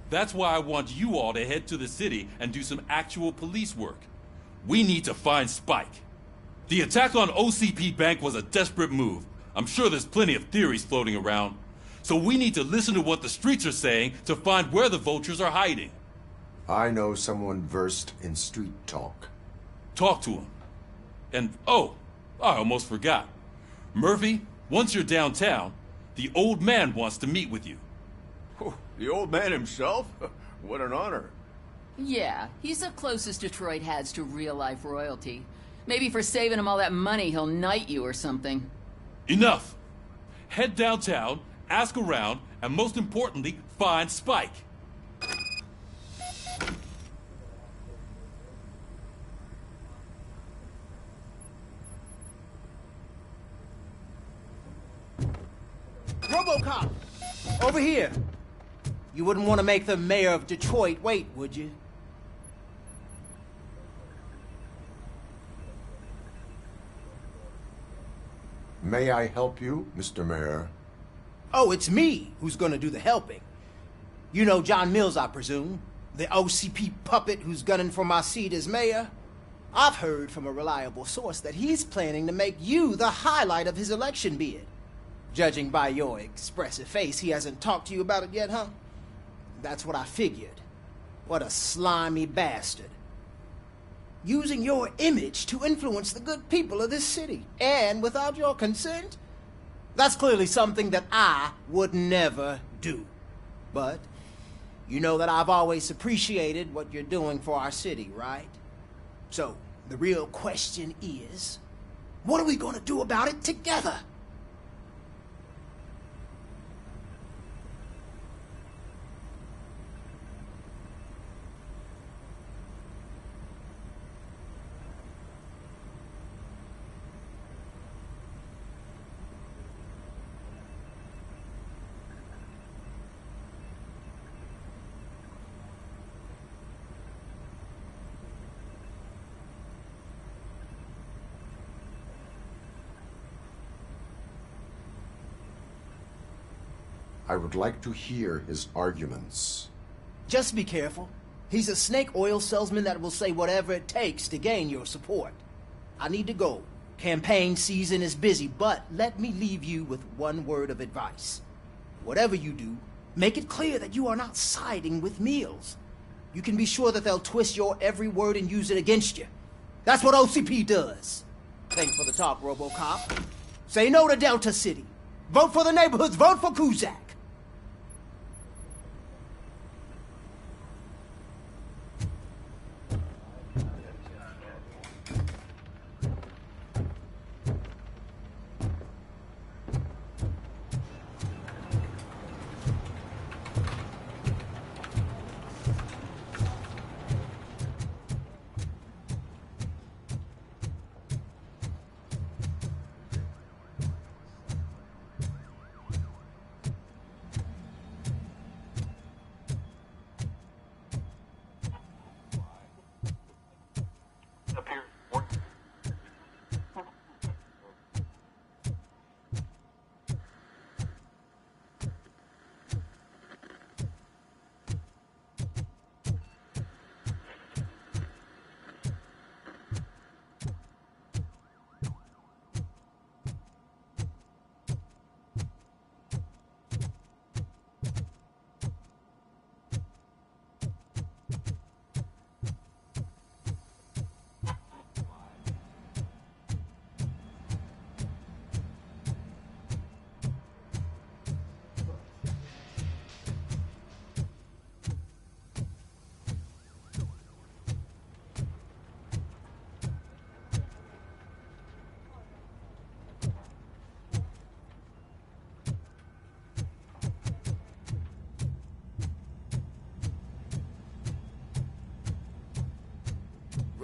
That's why I want you all to head to the city and do some actual police work. We need to find Spike. The attack on OCP Bank was a desperate move. I'm sure there's plenty of theories floating around. So we need to listen to what the streets are saying to find where the vultures are hiding. I know someone versed in street talk. Talk to him. And, oh, I almost forgot. Murphy, once you're downtown, the old man wants to meet with you. Oh, the old man himself? What an honor. Yeah, he's the closest Detroit has to real-life royalty. Maybe for saving him all that money, he'll knight you or something. Enough! Head downtown, ask around, and most importantly, find Spike. Robocop! Over here! You wouldn't want to make the mayor of Detroit wait, would you? May I help you, Mr. Mayor? Oh, it's me who's gonna do the helping. You know John Mills, I presume? The OCP puppet who's gunning for my seat as mayor? I've heard from a reliable source that he's planning to make you the highlight of his election bid. Judging by your expressive face, he hasn't talked to you about it yet, huh? That's what I figured. What a slimy bastard. Using your image to influence the good people of this city, and without your consent? That's clearly something that I would never do. But you know that I've always appreciated what you're doing for our city, right? So, the real question is, what are we gonna do about it together? I would like to hear his arguments. Just be careful. He's a snake oil salesman that will say whatever it takes to gain your support. I need to go. Campaign season is busy, but let me leave you with one word of advice. Whatever you do, make it clear that you are not siding with Mills. You can be sure that they'll twist your every word and use it against you. That's what OCP does. Thanks for the talk, Robocop. Say no to Delta City. Vote for the neighborhoods. Vote for Kuzak.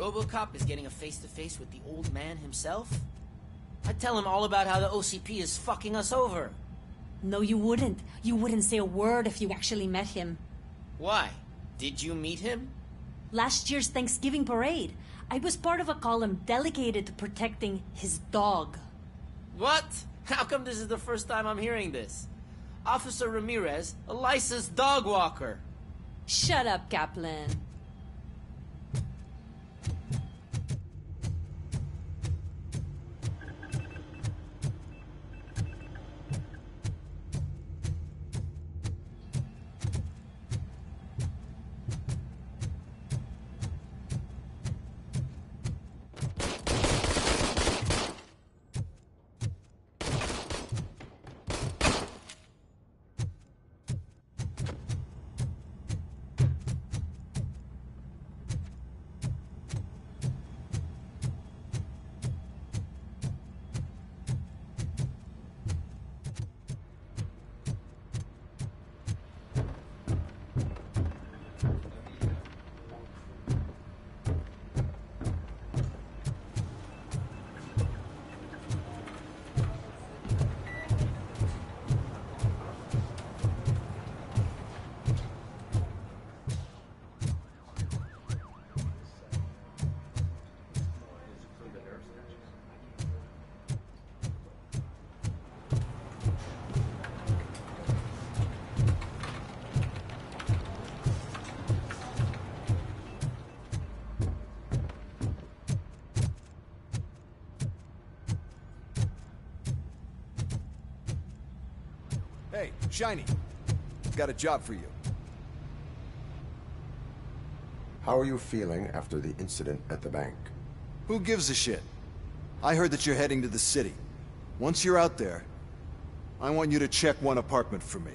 Robocop is getting a face-to-face with the old man himself? I'd tell him all about how the OCP is fucking us over. No, you wouldn't. You wouldn't say a word if you actually met him. Why? Did you meet him? Last year's Thanksgiving parade, I was part of a column dedicated to protecting his dog. What? How come this is the first time I'm hearing this? Officer Ramirez, a licensed dog walker. Shut up, Kaplan. Hey, Shiny. Got a job for you. How are you feeling after the incident at the bank? Who gives a shit? I heard that you're heading to the city. Once you're out there, I want you to check one apartment for me.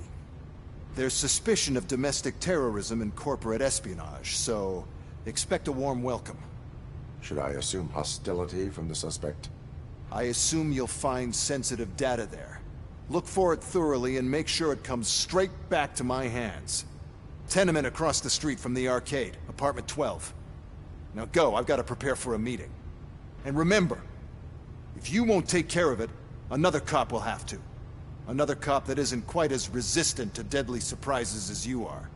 There's suspicion of domestic terrorism and corporate espionage, so expect a warm welcome. Should I assume hostility from the suspect? I assume you'll find sensitive data there. Look for it thoroughly and make sure it comes straight back to my hands. Tenement across the street from the arcade, apartment 12. Now go, I've got to prepare for a meeting. And remember, if you won't take care of it, another cop will have to. Another cop that isn't quite as resistant to deadly surprises as you are.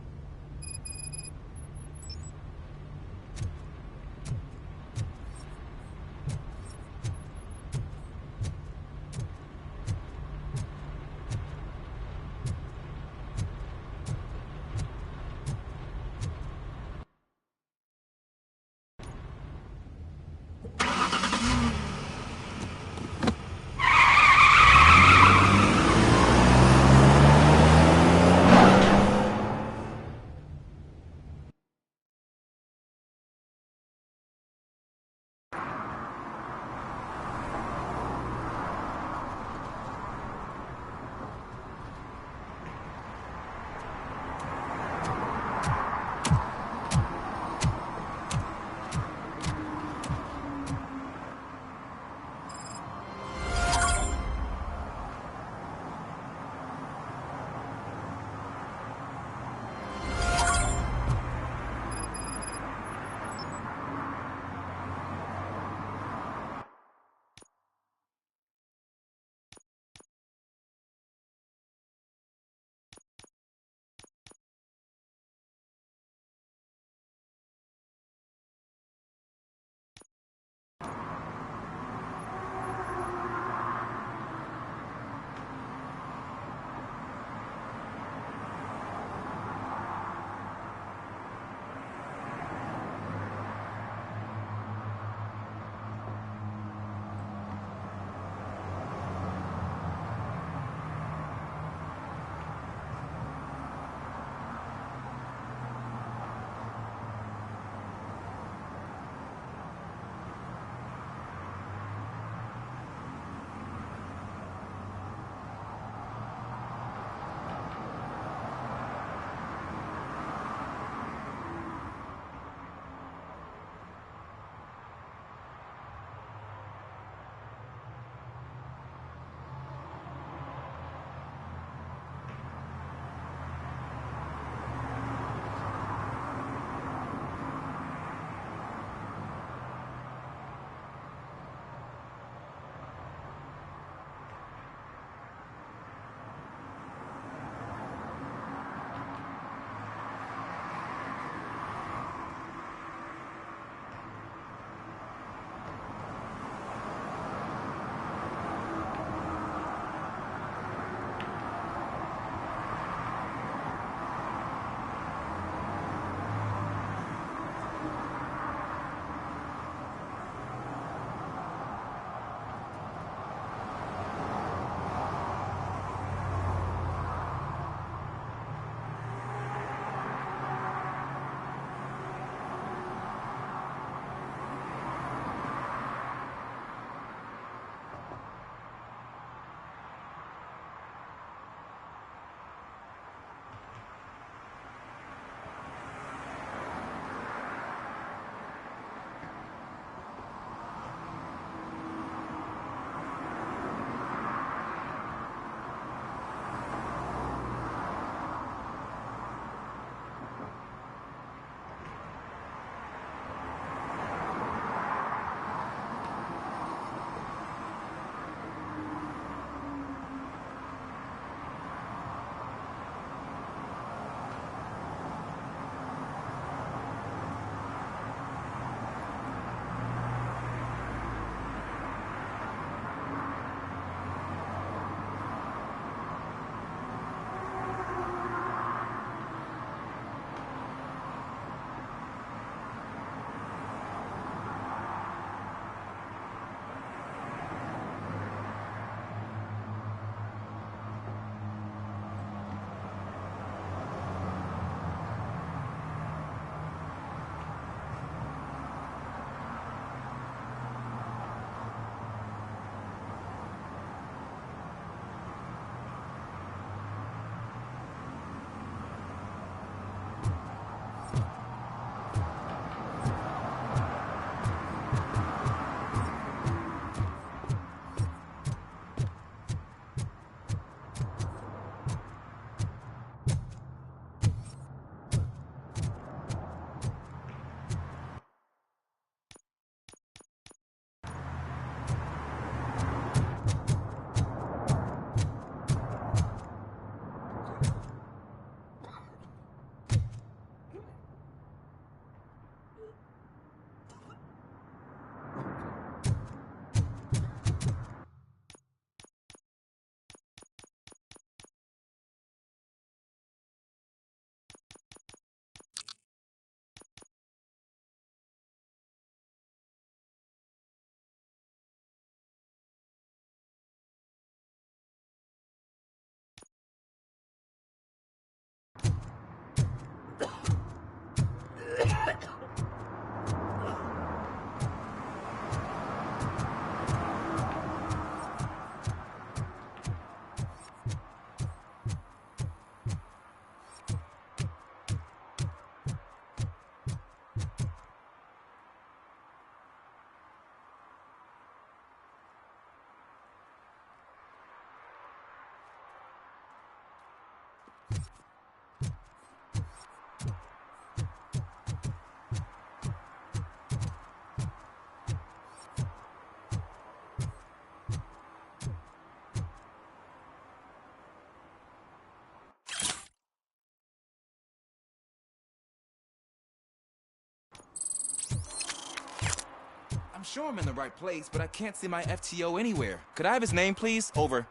I'm sure I'm in the right place, but I can't see my FTO anywhere. Could I have his name, please? Over.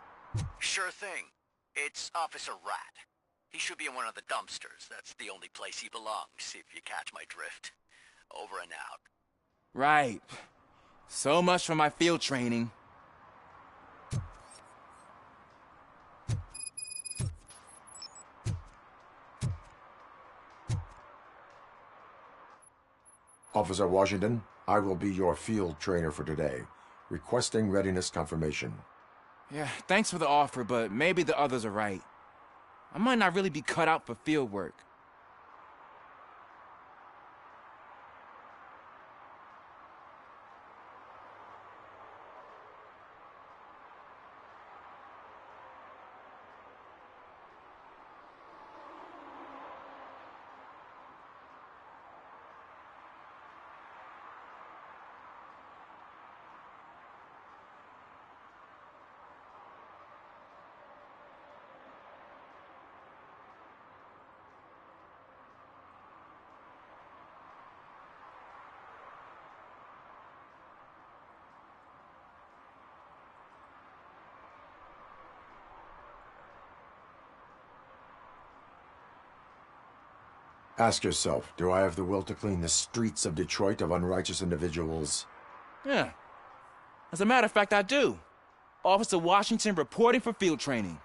Sure thing. It's Officer Rat. He should be in one of the dumpsters. That's the only place he belongs, if you catch my drift. Over and out. Right. So much for my field training. Officer Washington, I will be your field trainer for today. Requesting readiness confirmation. Yeah, thanks for the offer, but maybe the others are right. I might not really be cut out for field work. Ask yourself, do I have the will to clean the streets of Detroit of unrighteous individuals? Yeah. As a matter of fact, I do. Officer Washington reporting for field training.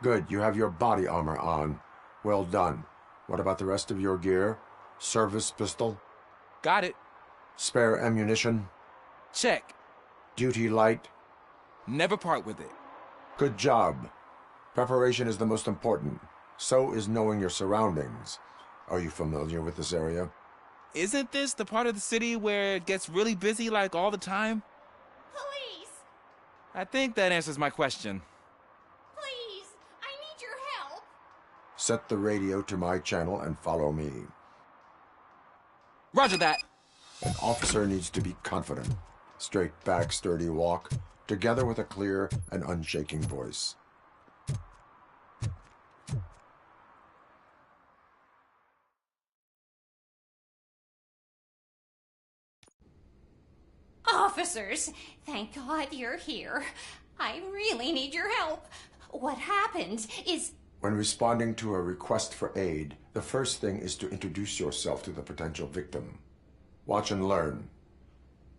Good, you have your body armor on. Well done. What about the rest of your gear? Service pistol? Got it. Spare ammunition? Check. Duty light? Never part with it. Good job. Preparation is the most important. So is knowing your surroundings. Are you familiar with this area? Isn't this the part of the city where it gets really busy like all the time? Police! I think that answers my question. Please! I need your help! Set the radio to my channel and follow me. Roger that. An officer needs to be confident. Straight back, sturdy walk, together with a clear and unshaking voice. Officers, thank God you're here. I really need your help. What happened is... When responding to a request for aid, the first thing is to introduce yourself to the potential victim. Watch and learn.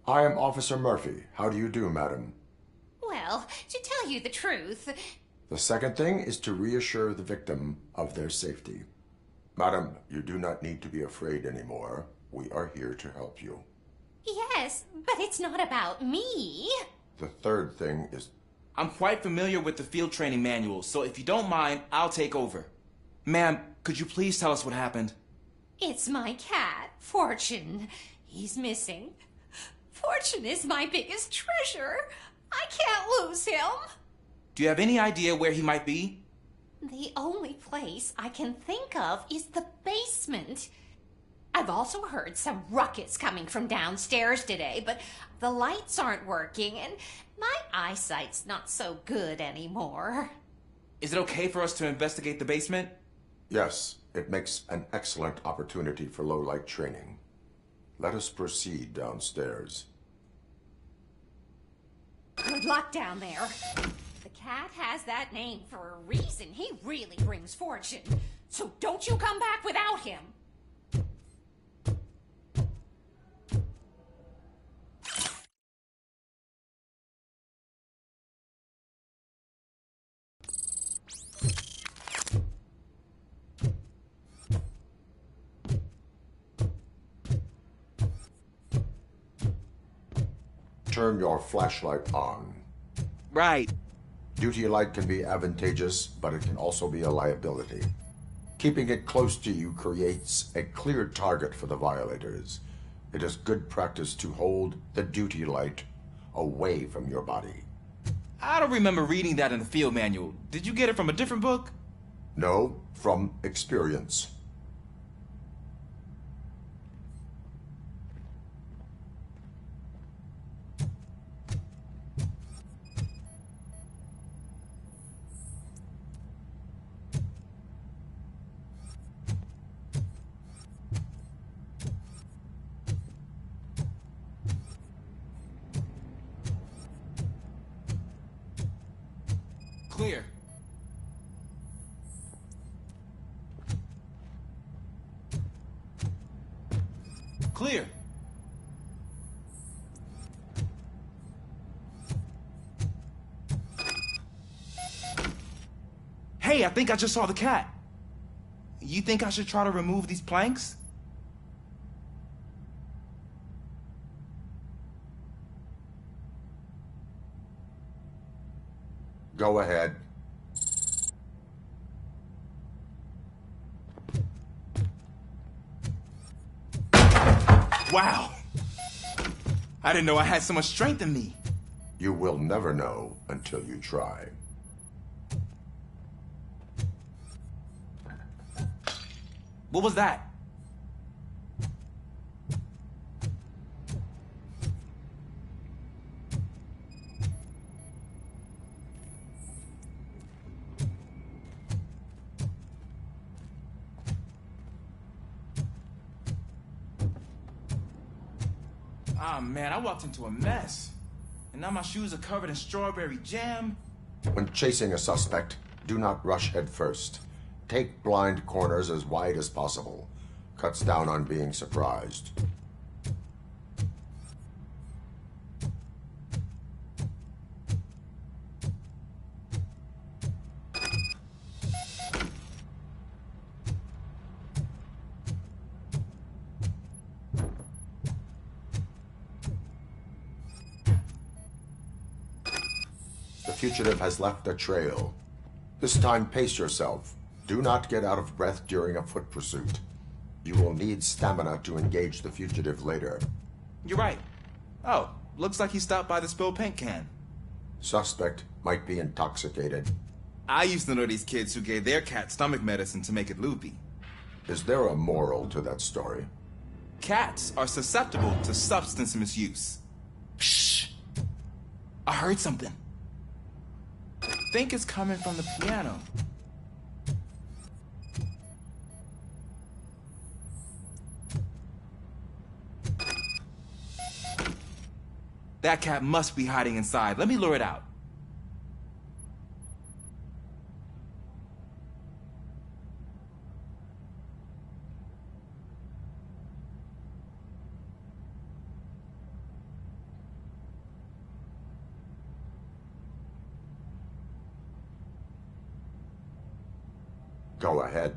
I am Officer Murphy. How do you do, madam? Well, to tell you the truth... The second thing is to reassure the victim of their safety. Madam, you do not need to be afraid anymore. We are here to help you. Yes, but it's not about me. The third thing is... I'm quite familiar with the field training manual, so if you don't mind, I'll take over. Ma'am, could you please tell us what happened? It's my cat, Fortune. He's missing. Fortune is my biggest treasure. I can't lose him. Do you have any idea where he might be? The only place I can think of is the basement. I've also heard some ruckus coming from downstairs today, but the lights aren't working, and my eyesight's not so good anymore. Is it okay for us to investigate the basement? Yes, it makes an excellent opportunity for low-light training. Let us proceed downstairs. Good luck down there. The cat has that name for a reason. He really brings fortune. So don't you come back without him. Turn your flashlight on. Right. Duty light can be advantageous, but it can also be a liability. Keeping it close to you creates a clear target for the violators. It is good practice to hold the duty light away from your body. I don't remember reading that in the field manual. Did you get it from a different book? No, from experience. Clear. Clear. Hey, I think I just saw the cat. You think I should try to remove these planks? Go ahead. Wow. I didn't know I had so much strength in me. You will never know until you try. What was that? Ah, man, I walked into a mess. And now my shoes are covered in strawberry jam. When chasing a suspect, do not rush head first. Take blind corners as wide as possible. Cuts down on being surprised. The fugitive has left a trail. This time, pace yourself. Do not get out of breath during a foot pursuit. You will need stamina to engage the fugitive later. You're right. Oh, looks like he stopped by the spilled paint can. Suspect might be intoxicated. I used to know these kids who gave their cat stomach medicine to make it loopy. Is there a moral to that story? Cats are susceptible to substance misuse. Shh! I heard something. I think it's coming from the piano. That cat must be hiding inside. Let me lure it out. Go ahead.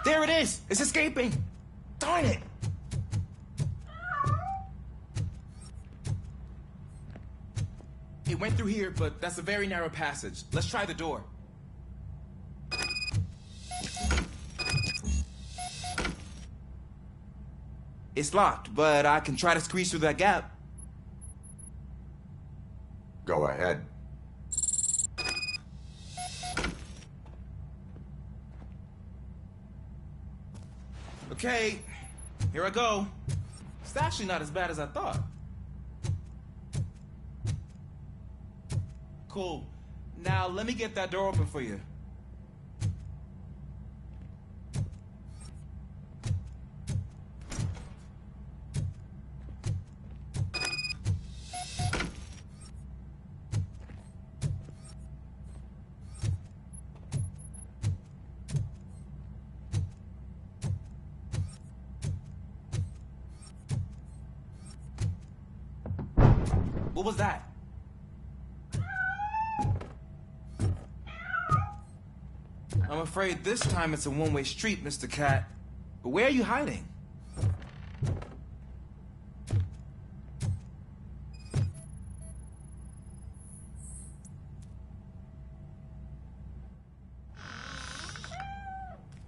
There it is! It's escaping! Darn it! It went through here, but that's a very narrow passage. Let's try the door. It's locked, but I can try to squeeze through that gap. Go ahead. Okay, here I go. It's actually not as bad as I thought. Cool. Now let me get that door open for you. What was that? I'm afraid this time it's a one-way street, Mr. Cat. But where are you hiding?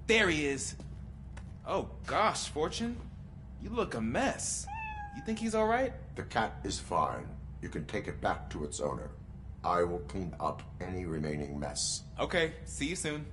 There he is. Oh gosh, Fortune. You look a mess. You think he's all right? The cat is fine. You can take it back to its owner. I will clean up any remaining mess. Okay, see you soon.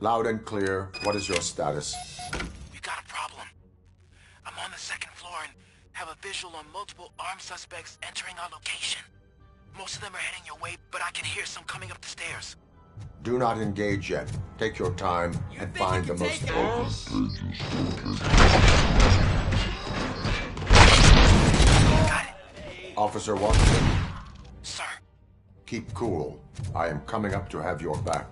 Loud and clear. What is your status? We got a problem. I'm on the second floor and have a visual on multiple armed suspects entering our location. Most of them are heading your way, but I can hear some coming up the stairs. Do not engage yet. Take your time and find the most Officer Washington. Sir. Keep cool. I am coming up to have your back.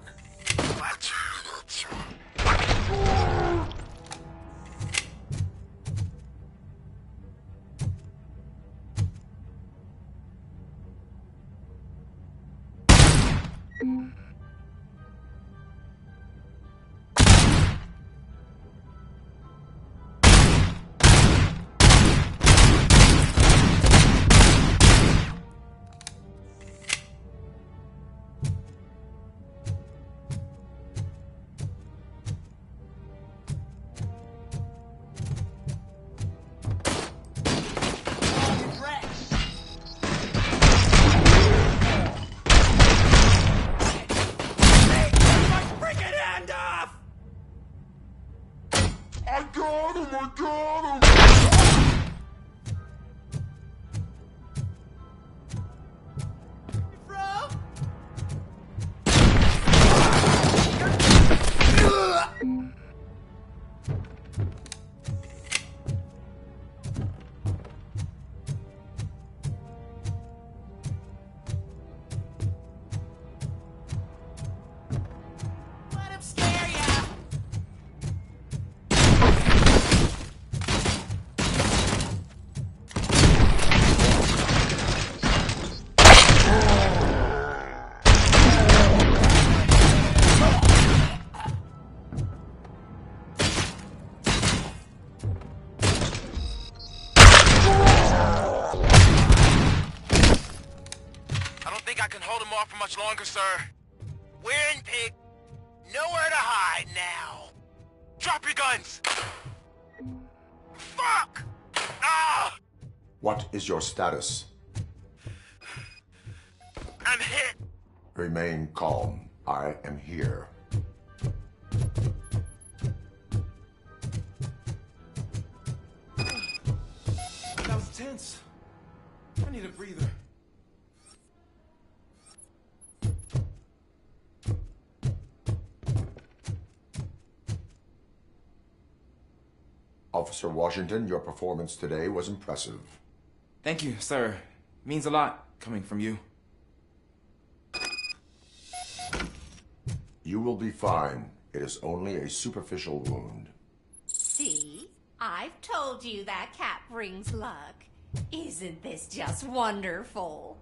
Much longer, sir. We're in Pig. Nowhere to hide now. Drop your guns. Fuck! Ah! What is your status? I'm hit. Remain calm. I am here. That was tense. I need a breather. Officer Washington, your performance today was impressive. Thank you, sir. Means a lot coming from you. You will be fine. It is only a superficial wound. See? I've told you that cat brings luck. Isn't this just wonderful?